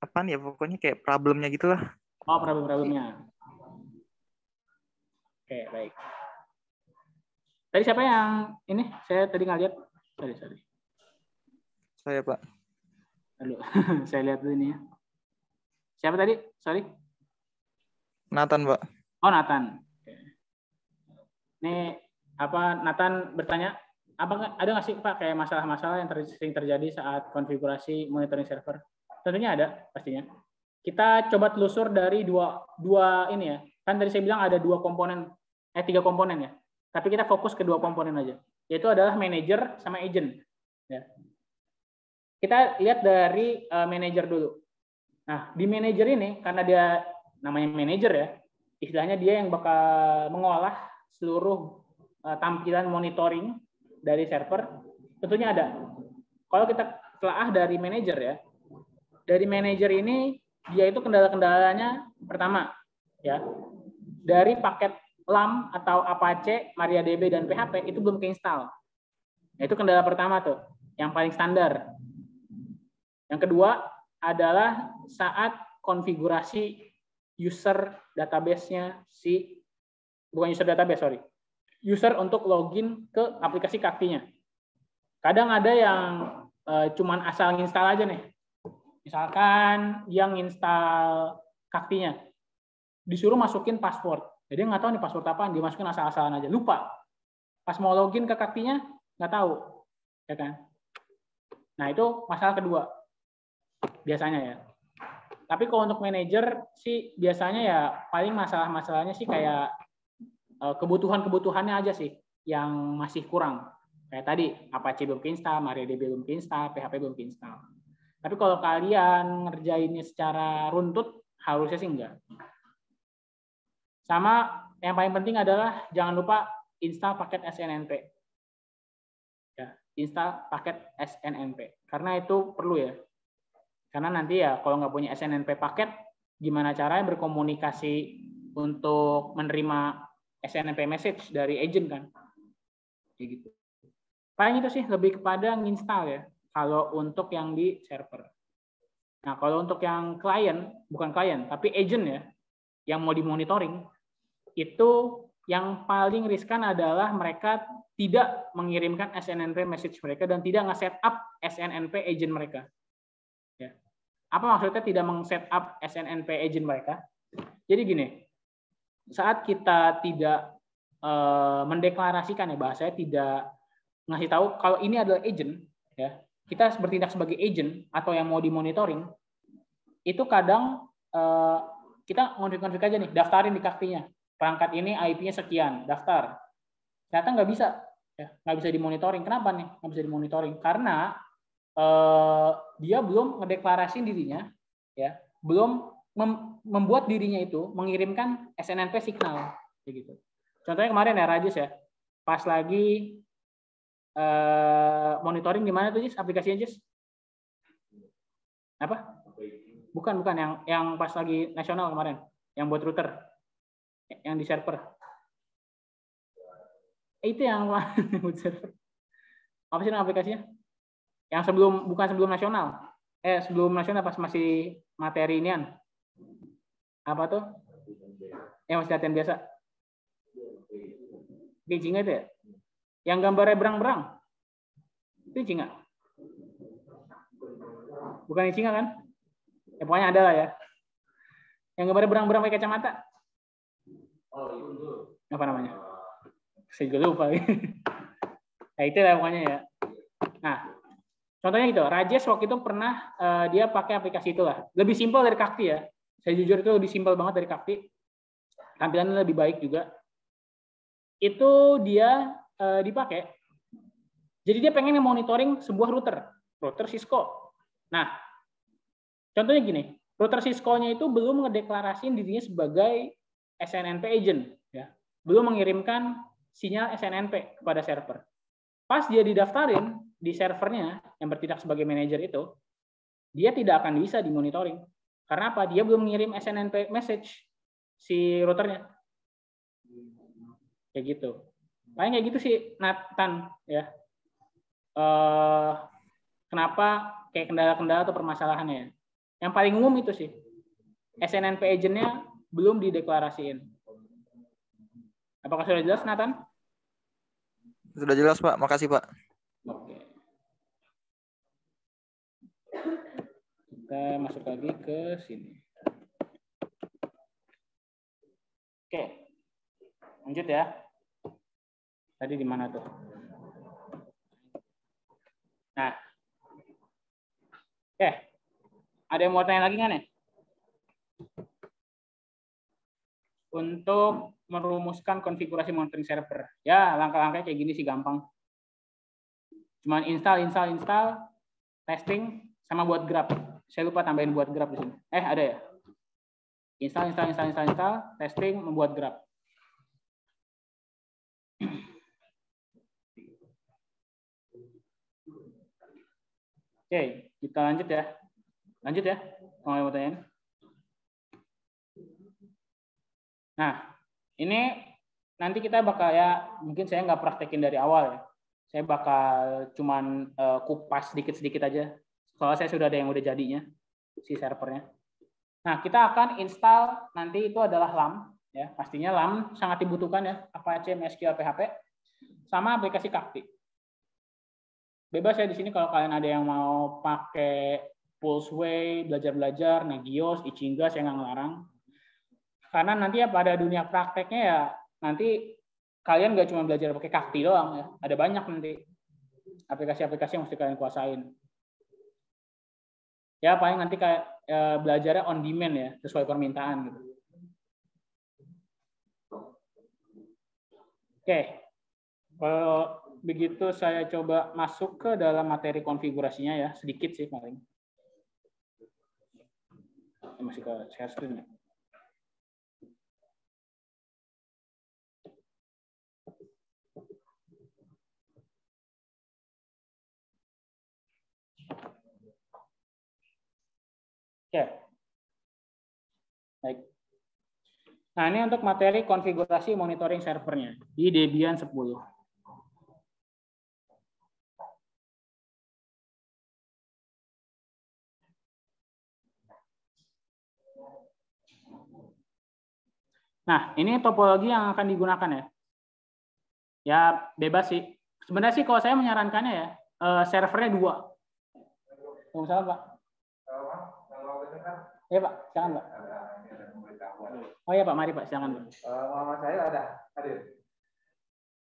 apa nih ya pokoknya kayak problemnya gitulah. Oh, problem-problemnya. Oke, baik. Tadi siapa yang ini? Saya tadi nggak lihat. Sorry. Saya Pak. Aduh, saya lihat dulu ini ya. Siapa tadi? Sorry. Nathan Pak. Oh, Nathan. Ini Nathan bertanya, ada nggak sih Pak kayak masalah-masalah yang sering terjadi saat konfigurasi monitoring server? Tentunya ada pastinya. Kita coba telusur dari dua ini ya. Kan tadi saya bilang ada 3 komponen ya. Tapi kita fokus ke 2 komponen aja. Yaitu adalah manager sama agent. Ya. Kita lihat dari manager dulu. Nah, di manager ini karena dia namanya manager ya, istilahnya dia yang bakal mengolah seluruh tampilan monitoring dari server. Tentunya ada. Kalau kita telah dari manager ya, dari manager ini dia itu kendala-kendalanya pertama ya, dari paket LAMP atau Apache, MariaDB dan PHP itu belum keinstall. Itu kendala pertama tuh, yang paling standar. Yang kedua adalah saat konfigurasi user database-nya user untuk login ke aplikasi Kaktinya. Kadang ada yang cuman asal install aja nih. Misalkan yang install Kaktinya, disuruh masukin password. Jadi nggak tahu nih password apaan, dimasukin asal-asalan aja. Lupa. Pas mau login ke Kaktinya, nggak tahu. Ya kan? Nah, itu masalah kedua. Biasanya ya. Tapi kalau untuk manajer sih biasanya ya paling masalah-masalahnya sih kayak kebutuhan-kebutuhannya aja sih yang masih kurang. Kayak tadi Apache belum keinstall, MariaDB belum keinstall, PHP belum keinstall. Tapi kalau kalian ngerjainnya secara runtut harusnya sih enggak. Sama yang paling penting adalah jangan lupa install paket SNNP. Ya, install paket SNNP karena itu perlu ya. Karena nanti ya kalau nggak punya SNNP paket, gimana caranya berkomunikasi untuk menerima SNNP message dari agent kan? Kayak gitu. Paling itu sih lebih kepada nginstal ya. Kalau untuk yang di server. Nah kalau untuk yang bukan klien, tapi agent ya, yang mau dimonitoring, itu yang paling riskan adalah mereka tidak mengirimkan SNNP message mereka dan tidak nge-set up SNNP agent mereka. Apa maksudnya tidak meng-setup SNNP agent mereka? Jadi gini, saat kita tidak mendeklarasikan ya bahasanya tidak ngasih tahu kalau ini adalah agent, ya kita bertindak sebagai agent atau yang mau dimonitoring, itu kadang kita konfig aja nih, daftarin di Kaktinya, perangkat ini IP-nya sekian, daftar. Ternyata nggak bisa, ya nggak bisa dimonitoring. Kenapa nih nggak bisa dimonitoring? Karena dia belum ngedeklarasiin dirinya, ya, belum membuat dirinya itu mengirimkan SNNP signal, begitu. Contohnya kemarin ya Rajis ya, pas lagi monitoring di mana tuh Jis, aplikasinya Jis? Apa? Bukan yang pas lagi nasional kemarin, yang buat router. Yang di server. Itu yang boot server. Apa sih nama aplikasinya? Yang bukan sebelum nasional. Sebelum nasional pas masih materi inian. Apa tuh? Yang masih latihan biasa. Jinga itu ya? Yang gambarnya berang-berang. Itu Jinga. Bukan Jinga kan? Ya pokoknya ada lah ya. Yang gambarnya berang-berang pakai kacamata. Apa namanya? Saya juga lupa. Nah, itu lah pokoknya ya. Nah, contohnya gitu. Rajesh waktu itu pernah dia pakai aplikasi itulah. Lebih simpel dari Kakti ya. Saya jujur itu lebih simpel banget dari Kakti. Tampilannya lebih baik juga. Itu dia dipakai. Jadi dia pengen monitoring sebuah router Cisco. Nah, contohnya gini, router Cisco-nya itu belum ngedeklarasiin dirinya sebagai SNMP agent, ya, belum mengirimkan sinyal SNMP kepada server. Pas dia didaftarin di servernya yang bertindak sebagai manajer itu, dia tidak akan bisa dimonitoring. Karena apa? Dia belum mengirim SNMP message si routernya. Kayak gitu. Paling kayak gitu sih, Nathan, ya. Kenapa kayak kendala-kendala atau permasalahannya ya? Yang paling umum itu sih, SNMP agent-nya belum dideklarasiin. Apakah sudah jelas, Nathan? Sudah jelas, Pak. Makasih, Pak. Oke. Kita masuk lagi ke sini. Oke. Lanjut ya. Tadi di mana tuh? Nah. Oke. Ada yang mau tanya lagi nggak nih? Untuk merumuskan konfigurasi monitoring server. Ya, langkah-langkahnya kayak gini sih gampang. Cuman install, testing, sama buat graph. Saya lupa tambahin buat graph di sini. Ada ya? Install, testing, membuat graph. Oke, kita lanjut ya. Lanjut ya, mau tanya. Nah, ini nanti kita bakal ya, mungkin saya nggak praktekin dari awal ya. Saya bakal cuman kupas sedikit-sedikit aja. Soalnya saya sudah ada yang udah jadinya, si servernya. Nah, kita akan install, nanti itu adalah LAMP. Ya, pastinya LAMP sangat dibutuhkan ya, Apache, MySQL, PHP, sama aplikasi Kakti. Bebas ya di sini kalau kalian ada yang mau pakai Pulseway, belajar-belajar, Nagios, Icinga, saya nggak ngelarang. Karena nanti ya pada dunia prakteknya ya, nanti kalian nggak cuma belajar pakai Kakti doang ya, ada banyak nanti aplikasi-aplikasi yang mesti kalian kuasain. Ya paling nanti kayak belajarnya on demand ya, sesuai permintaan gitu. Oke, kalau begitu saya coba masuk ke dalam materi konfigurasinya ya, sedikit sih paling. Masih ke share screen ya. Oke. Baik. Nah, ini untuk materi konfigurasi monitoring servernya di Debian 10. Nah, ini topologi yang akan digunakan ya. Ya, bebas sih. Sebenarnya sih kalau saya menyarankannya ya, servernya 2. Kalau salah, Pak. Ya, Pak. Silakan, Pak. Oh ya, Pak. Mari, Pak. Silakan. Muhammad saya ada hadir.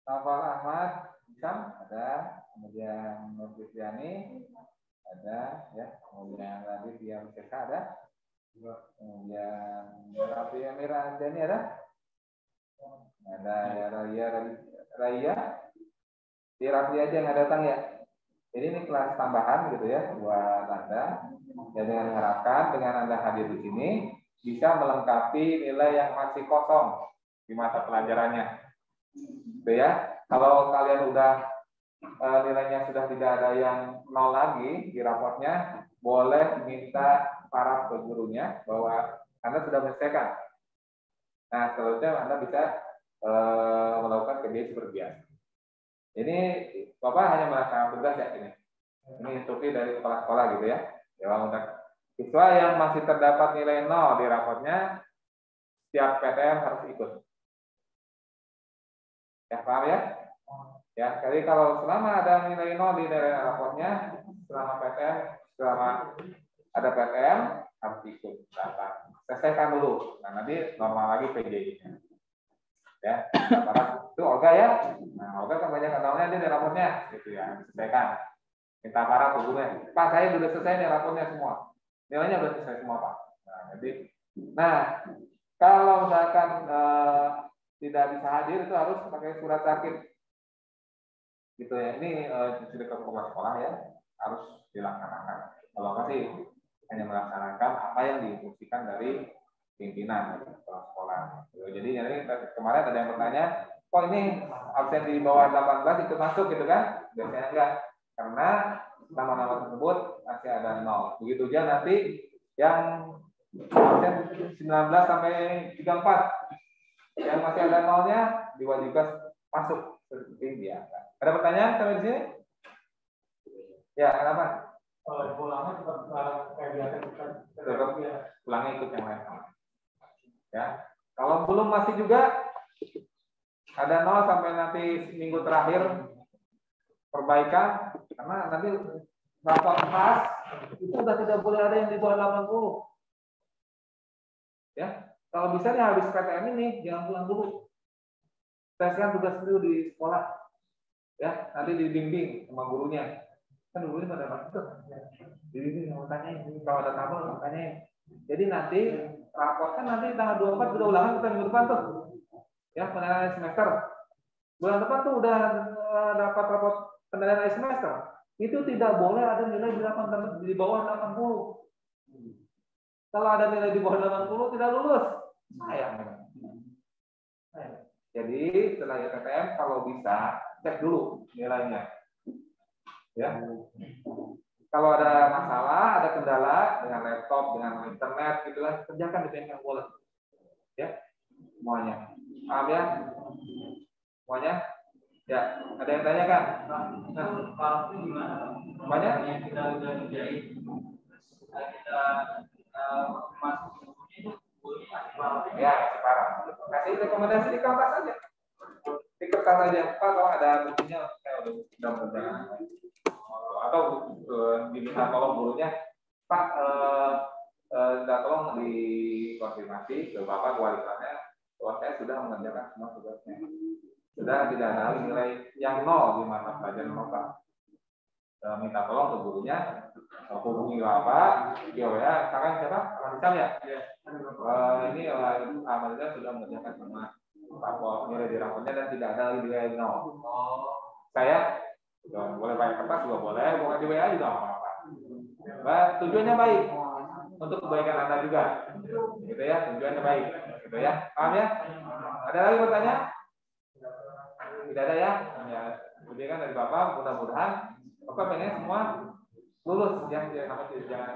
Nafal Ahmad Isam ada, kemudian Nur Fitriani ada, ya, kemudian Raditya Musyeka ada, kemudian Rafi Amir Anjani ada Raya, di Rafi aja yang ada datang ya. Jadi ini kelas tambahan gitu ya buat Anda. Dan dengan mengharapkan dengan Anda hadir di sini bisa melengkapi nilai yang masih kosong di mata pelajarannya. Gitu ya. Kalau kalian udah nilainya sudah tidak ada yang 0 lagi di raportnya, boleh minta para gurunya bahwa Anda sudah menyelesaikan. Nah, selanjutnya Anda bisa melakukan kerja seperti biasa. Ini Bapak hanya melaksanakan tugas ya ini. Ini instruksi dari kepala sekolah gitu ya. Ya, untuk siswa yang masih terdapat nilai 0 di rapotnya, setiap PTM harus ikut. Ya, paham ya? Ya, jadi kalau selama ada nilai 0 di nilai rapotnya, selama ada PTM harus ikut datang. Selesaikan dulu. Nah, nanti normal lagi PJ-nya. Ya, itu Olga ya. Nah, Olga kan banyak kenalnya dia di rapotnya, gitu ya. Selesaikan. Minta para hubungan. Pak, saya sudah selesai nih rapotnya semua. Nilainya sudah selesai semua, Pak. Nah, kalau misalkan tidak bisa hadir itu harus pakai surat sakit. Gitu ya. Ini sudah ke kepala sekolah ya, harus dilaksanakan. Kalau kasih hanya melaksanakan apa yang diinstruksikan dari pimpinan kepala sekolah. Jadi kemarin ada yang bertanya, kok ini absen di bawah 18 itu masuk gitu kan? Biasanya enggak, karena nama-nama tersebut masih ada 0. Begitu aja nanti yang absen 19 sampai 34 yang masih ada 0-nya diwajibkan masuk seperti biasa. Ada pertanyaan sampai di sini? Ya, kenapa? Pulangnya tetap kayak biasa, tetap pulangnya ikut yang lain. Ya, kalau belum masih juga ada 0 sampai nanti minggu terakhir perbaikan, karena nanti rapor khas itu udah tidak boleh ada yang di bawah 80. Ya, kalau bisa nih habis PTM ini jangan pulang dulu. Selesaikan tugas dulu di sekolah. Ya, nanti dibimbing sama gurunya. Kan gurunya pada waktu dibimbing sama tanyain. Kalau ada tabel tanyain. Jadi nanti rapor kan nanti tanggal 24 udah ulangan kita minggu depan tuh. Ya, penilaian semester. Bulan depan tuh udah dapat rapor penilaian semester. Itu tidak boleh ada nilai di bawah 80. Kalau ada nilai di bawah 80 tidak lulus. Sayang. Jadi setelah PTM kalau bisa cek dulu nilainya. Ya. Kalau ada masalah, ada kendala dengan laptop, dengan internet gitu kan, kerjakan di bengkel boleh. Ya. Semuanya. Paham ya? Semuanya? Ya, ada yang tanya kan? Nah, kalau gimana? Semuanya? Kita udah kerjain. Kita masuk ya, sekarang. Kasih rekomendasi di kertas aja. Di kertas aja. Pak, kalau ada buktinya, saya udah mengerjakan. Atau diminta tolong gurunya, Pak, tolong dikonfirmasi ke Bapak wali kelasnya bahwa saya sudah mengerjakan semua tugasnya. Sudah tidak ada nilai yang 0 di mata pelajaran Bapak. Minta tolong ke gurunya, hubungi Bapak, ya, sekarang siapa? Aman ya? Ini Amalnya sudah mengerjakan semua rapor, nilai di rapornya dan tidak ada nilai 0. Saya boleh bayar kertas juga boleh, bukan di WA juga apa-apa. Tujuannya baik untuk kebaikan Anda juga, gitu ya, tujuannya baik, gitu ya, paham ya? Ada lagi pertanyaan? Tidak ada ya? Ya, kemudian dari Bapak, mudah-mudahan Bapak pengen semua lulus ya, jangan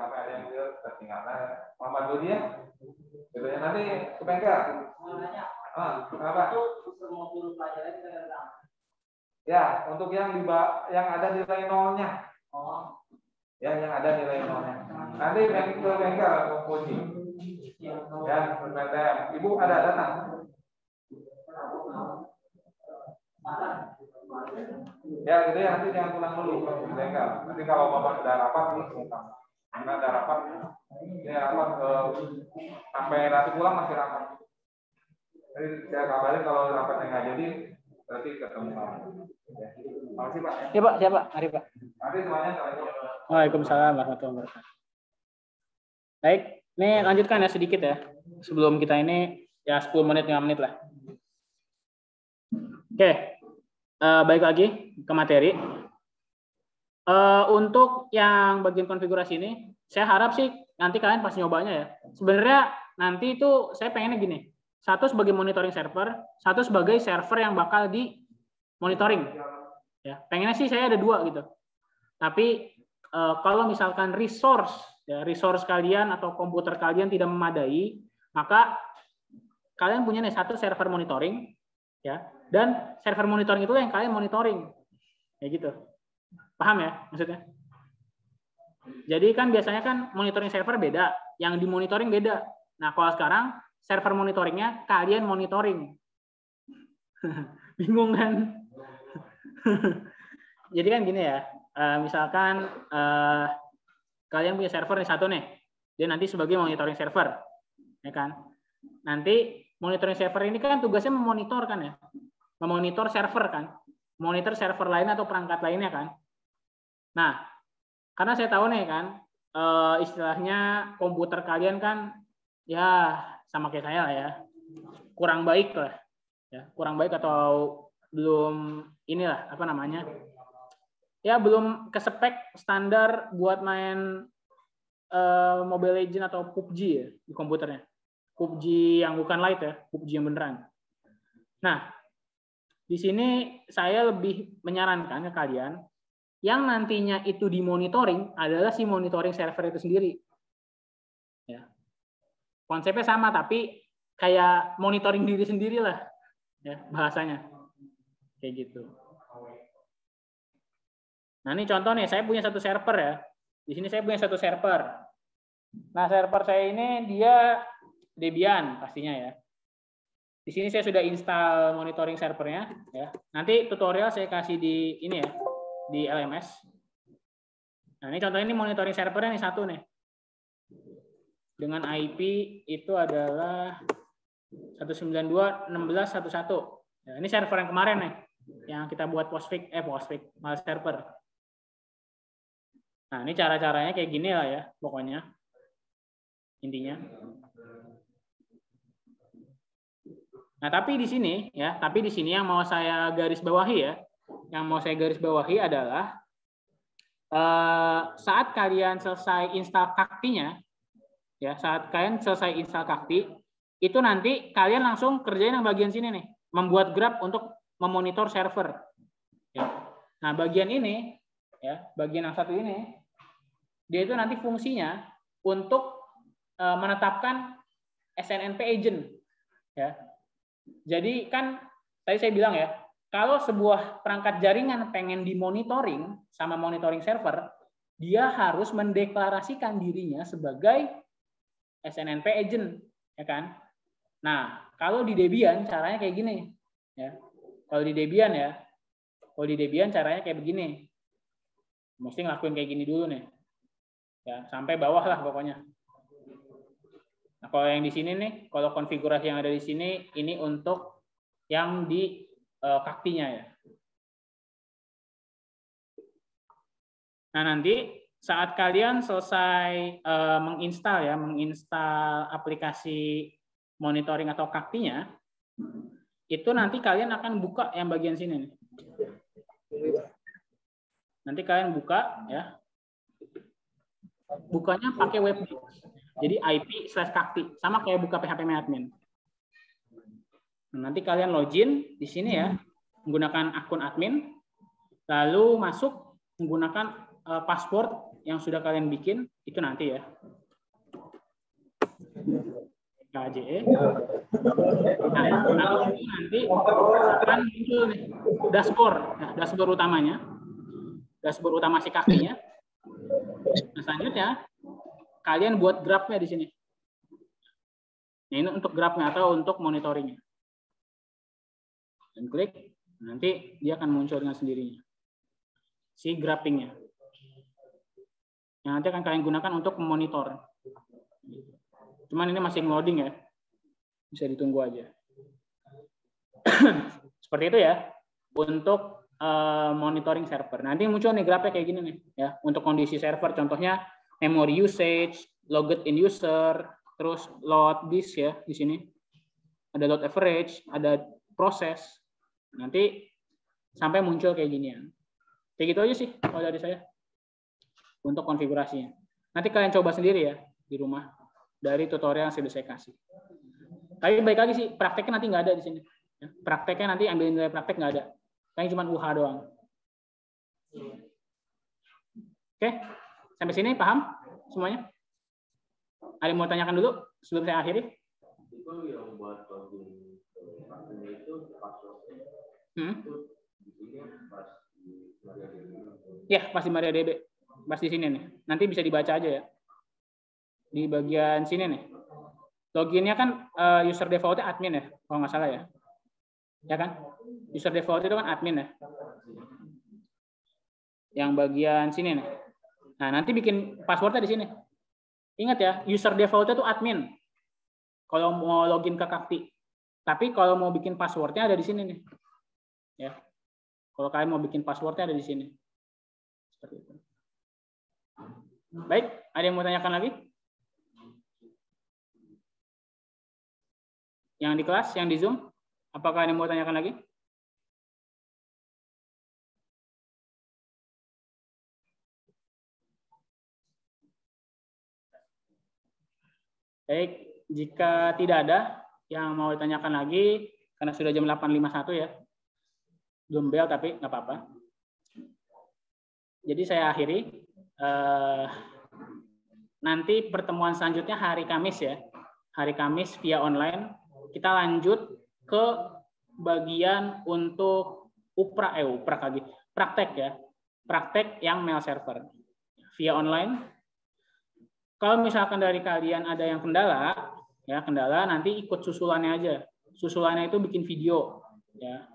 sampai ada yang tertinggal. Muhammad Budi ya, gitu ya, nanti ke bengkel. Kenapa? Ya, untuk yang ada nilai 0-nya. Ya, yang ada nilai 0-nya. Nanti ke bengkel kunci. Ya, PTM. Ibu ada datang. Ya, gitu ya, nanti jangan pulang dulu ke bengkel. Nanti kalau Bapak sudah rapat, karena ada rapat, ini rapat sampai nanti pulang masih rapat. Jadi saya kabarin kalau rapatnya nggak jadi, berarti ketemu. Ya. Makasih Pak. Ya Pak, siapa? Mari Pak. Mari semuanya. Waalaikumsalam warahmatullahi wabarakatuh. Baik, ini lanjutkan ya sedikit ya. Sebelum kita ini ya 10 menit 5 menit lah. Oke, balik lagi ke materi. Untuk yang bagian konfigurasi ini, saya harap sih nanti kalian pas nyobanya ya. Sebenarnya nanti itu saya pengennya gini. Satu sebagai monitoring server, satu sebagai server yang bakal di monitoring. Ya, pengennya sih saya ada 2 gitu. Tapi kalau misalkan resource kalian atau komputer kalian tidak memadai, maka kalian punya nih satu server monitoring, ya, dan server monitoring itu yang kalian monitoring, kayak gitu. Paham ya maksudnya? Jadi kan biasanya kan monitoring server beda, yang dimonitoring beda. Nah kalau sekarang server monitoringnya kalian monitoring, bingung kan? Jadi kan gini ya, misalkan kalian punya server nih satu nih, dia nanti sebagai monitoring server, ya kan? Nanti monitoring server ini kan tugasnya memonitor kan ya, memonitor server kan, monitor server lain atau perangkat lainnya kan. Nah, karena saya tahu nih kan, istilahnya komputer kalian kan ya sama kayak saya lah ya, kurang baik lah, ya kurang baik atau belum inilah apa namanya, ya belum kespek standar buat main Mobile Legends atau PUBG ya di komputernya. PUBG yang bukan light ya, PUBG yang beneran. Nah, di sini saya lebih menyarankan ke kalian yang nantinya itu dimonitoring adalah si monitoring server itu sendiri. Ya. Konsepnya sama tapi kayak monitoring diri sendiri lah, ya bahasanya kayak gitu. Nah ini contoh nih, saya punya satu server ya. Di sini saya punya satu server. Nah server saya ini dia Debian pastinya ya. Di sini saya sudah install monitoring servernya ya. Nanti tutorial saya kasih di ini ya, di LMS. Nah ini contohnya ini monitoring servernya nih satu nih. Dengan IP itu adalah 192.16.11. Ya, ini server yang kemarin nih, yang kita buat postfix, malah server. Nah ini cara-caranya kayak gini lah ya, pokoknya intinya. Nah, tapi di sini ya, yang mau saya garis bawahi ya, adalah saat kalian selesai install Kakti-nya, ya, itu nanti kalian langsung kerjain yang bagian sini nih, membuat graph untuk memonitor server. Ya. Nah, bagian ini, ya, bagian yang satu ini, dia itu nanti fungsinya untuk menetapkan SNMP agent, ya. Jadi kan tadi saya bilang ya, kalau sebuah perangkat jaringan pengen dimonitoring sama monitoring server, dia harus mendeklarasikan dirinya sebagai SNMP agent, ya kan? Nah, kalau di Debian caranya kayak gini, ya. Kalau di Debian caranya kayak begini. Mesti ngelakuin kayak gini dulu nih, ya sampai bawah lah pokoknya. Nah, kalau yang di sini nih, kalau konfigurasi yang ada di sini, ini untuk yang di Kakti-nya ya. Nah, nanti saat kalian selesai menginstal aplikasi monitoring atau Kakti-nya, itu nanti kalian akan buka yang bagian sini nih. Nanti kalian buka ya. Bukanya pakai web. Jadi IP/Kakti, sama kayak buka PHP-admin. Nanti kalian login di sini ya, menggunakan akun admin, lalu masuk menggunakan password yang sudah kalian bikin, itu nanti ya. KJE. Nah, kalau itu nanti akan muncul nih, dashboard. Nah, dashboard utamanya, dashboard utama si Kaktinya. Nah, selanjutnya, kalian buat grafnya di sini. Nah, ini untuk grafnya atau untuk monitoringnya. Dan klik, nanti dia akan muncul dengan sendirinya. Si graphingnya. Yang nanti akan kalian gunakan untuk memonitor. Cuman ini masih loading ya. Bisa ditunggu aja. Seperti itu ya. Untuk monitoring server. Nanti muncul nih grafnya kayak gini nih. Ya, untuk kondisi server, contohnya memory usage, logged in user, terus load disk ya di sini. Ada load average, ada proses. Nanti sampai muncul kayak ginian. Kayak gitu aja sih kalau dari saya untuk konfigurasinya. Nanti kalian coba sendiri ya di rumah dari tutorial yang sudah saya kasih. Tapi baik lagi sih, prakteknya nanti nggak ada di sini. Prakteknya nanti ambil nilai praktek nggak ada. Kayaknya cuma UH doang. Oke, sampai sini paham semuanya? Ada yang mau tanyakan dulu sebelum saya akhiri? Ya, pas di MariaDB. Pas di sini nih. Nanti bisa dibaca aja ya. Di bagian sini nih. Loginnya kan user default-nya admin ya, kalau nggak salah ya. Ya kan? User default itu kan admin ya. Yang bagian sini nih. Nah, nanti bikin passwordnya di sini. Ingat ya, user default-nya itu admin. Kalau mau login ke Kakti. Tapi kalau mau bikin passwordnya ada di sini nih. Ya. Kalau kalian mau bikin passwordnya ada di sini. Seperti itu. Baik, ada yang mau tanyakan lagi? Yang di kelas, yang di Zoom, apakah ada yang mau tanyakan lagi? Baik, jika tidak ada yang mau ditanyakan lagi, karena sudah jam 8.51 ya, belum bel tapi nggak apa-apa. Jadi saya akhiri. Nanti pertemuan selanjutnya hari Kamis ya, hari Kamis via online. Kita lanjut ke bagian untuk praktek ya, praktek yang mail server via online. Kalau misalkan dari kalian ada yang kendala nanti ikut susulannya aja. Susulannya itu bikin video ya.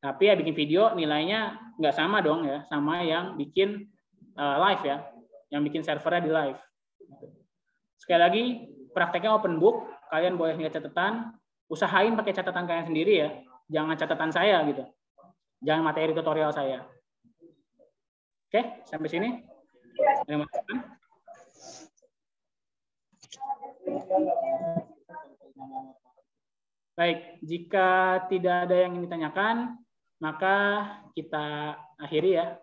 Tapi ya bikin video nilainya nggak sama dong ya, sama yang bikin live ya, yang bikin servernya di live. Sekali lagi prakteknya open book, kalian boleh lihat catatan, usahain pakai catatan kalian sendiri ya, jangan catatan saya gitu, jangan materi tutorial saya. Oke, sampai sini. Ada yang mau tanyakan? Baik, jika tidak ada yang ingin ditanyakan, maka kita akhiri ya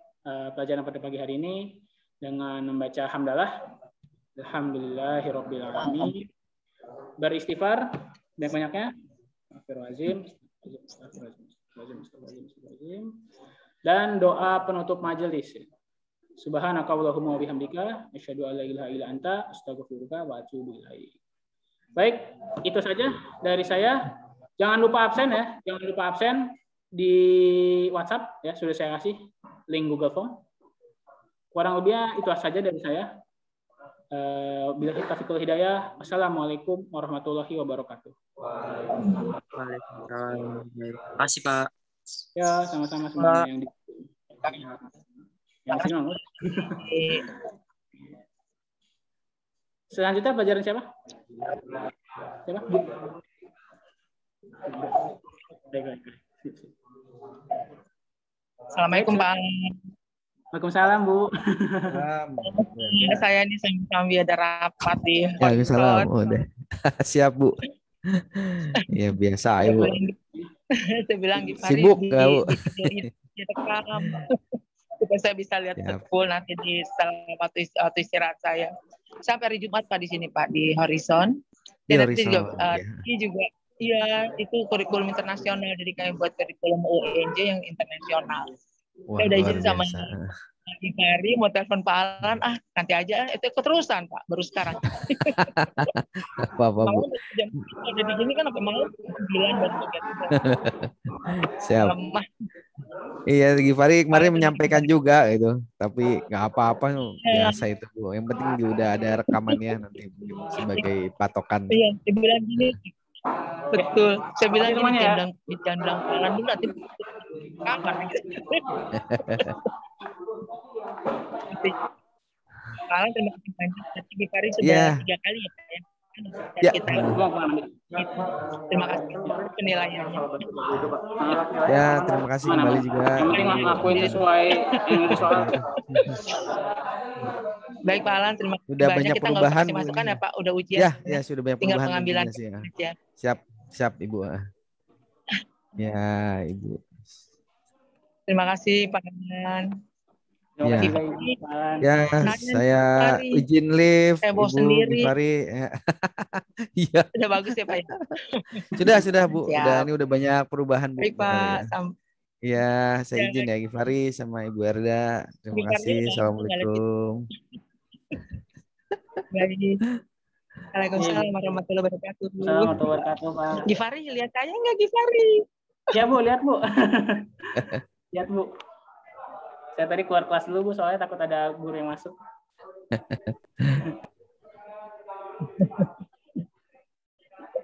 pelajaran pada pagi hari ini dengan membaca hamdalah. Alhamdulillahirabbil alamin. Beristighfar banyak-banyaknya. Dan doa penutup majelis. Subhanakallahumma wa bihamdika asyhadu an la ilaha illa anta astaghfiruka wa atubu ilaik. Baik, itu saja dari saya. Jangan lupa absen ya, jangan lupa absen di WhatsApp ya, sudah saya kasih link Google Form. Kurang lebihnya itu saja dari saya. Bila taufiq wal hidayah. Assalamualaikum warahmatullahi wabarakatuh. Waalaikumsalam. Terima kasih, Pak. Ya, sama-sama semuanya yang di sini. Selanjutnya pelajaran siapa? Siapa? Bu. Baik. Assalamualaikum Pak. Waalaikumsalam Bu. Saya ini sambil ada rapat di Waalaikumsalam. Udah. Siap Bu. Ya biasa ya Bu. Saya bilang di sibuk nggak Bu? Direkam. Supaya saya bisa lihat full nanti di waktu istirahat saya. Sampai hari Jumat Pak di sini Pak di Horizon. Dan nanti juga, ini juga iya itu kurikulum internasional, jadi kayak buat kurikulum UNJ yang internasional. Wah, saya udah izin sama Gifari mau telepon Pak Alan, nanti aja itu keterusan Pak baru sekarang. Apa Bu? Jadi gini kan apa mau 9 baru Siap. Iya, Gifari kemarin menyampaikan juga itu, tapi nggak apa-apa biasa itu Bu. Yang penting udah ada rekamannya nanti sebagai patokan. Iya, dia bilang gini. Betul. Saya bilang gini, jangan bilang Alan dulu nanti kapan Alan terima kasih banyak. Nanti Gifari sudah 3 kali ya Pak ya. Kita terima kasih penilaiannya. Ya, terima kasih kembali juga. Ngakuin sesuai yang soal. Baik Pak Alan, terima kasih. Udah banyak perubahan kasih masukan ya Pak, udah ujian. Ya sudah banyak tinggal perubahan. Pengambilan ya. Siap Ibu. Ya Ibu. Terima kasih Pak Alan. Ya, saya izin live Ibu Gifari. Iya. Sudah bagus ya Pak. Sudah Bu. Udah ini udah banyak perubahan Bu. Baik Pak. Ya, saya izin ya Gifari sama Ibu Erda. Terima kasih. Assalamualaikum. Baik. Waalaikumsalam warahmatullahi wabarakatuh. Assalamualaikum warahmatullahi wabarakatuh, Pak. Gifari, lihat saya nggak Gifari? Ya, Bu, lihat, Bu. Lihat, Bu. Saya tadi keluar kelas dulu, Bu, soalnya takut ada guru yang masuk.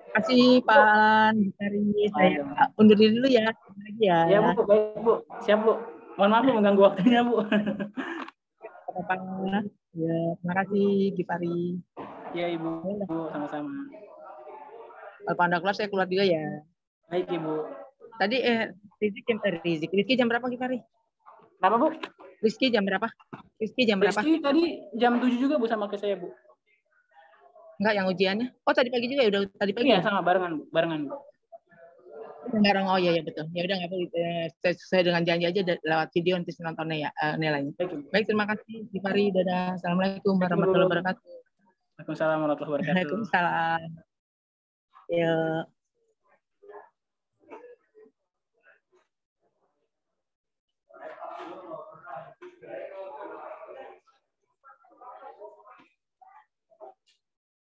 Terima kasih Pak Alan, Gifari. Saya undur diri dulu ya. Lagi ya. Ya, Bu, baik, Bu. Siap, Bu. Mohon maaf, Bu, mengganggu waktunya, Bu. Apa? Ya, terima kasih Gifari. Ya, Ibu. Bu, sama-sama. Kalau Anda keluar, saya keluar juga ya. Baik, Ibu. Tadi Rizky jam berapa Gifari? Kenapa, Bu? Rizky jam berapa? Rizky jam berapa? Rizky tadi jam 7 juga, Bu, sama ke saya, Bu. Enggak, yang ujiannya. Oh, tadi pagi juga ya, udah tadi pagi. Iya, Ya? sama barengan, Bu. Barengan, Bu. Bareng, oh iya, betul. Ya udah nggak apa-apa. Sesuai dengan janji aja lewat video nanti nontonnya ya nilainya. Baik, terima kasih Gifari. Dadah. Assalamualaikum warahmatullahi wabarakatuh. Waalaikumsalam warahmatullahi wabarakatuh. Waalaikumsalam. Ya.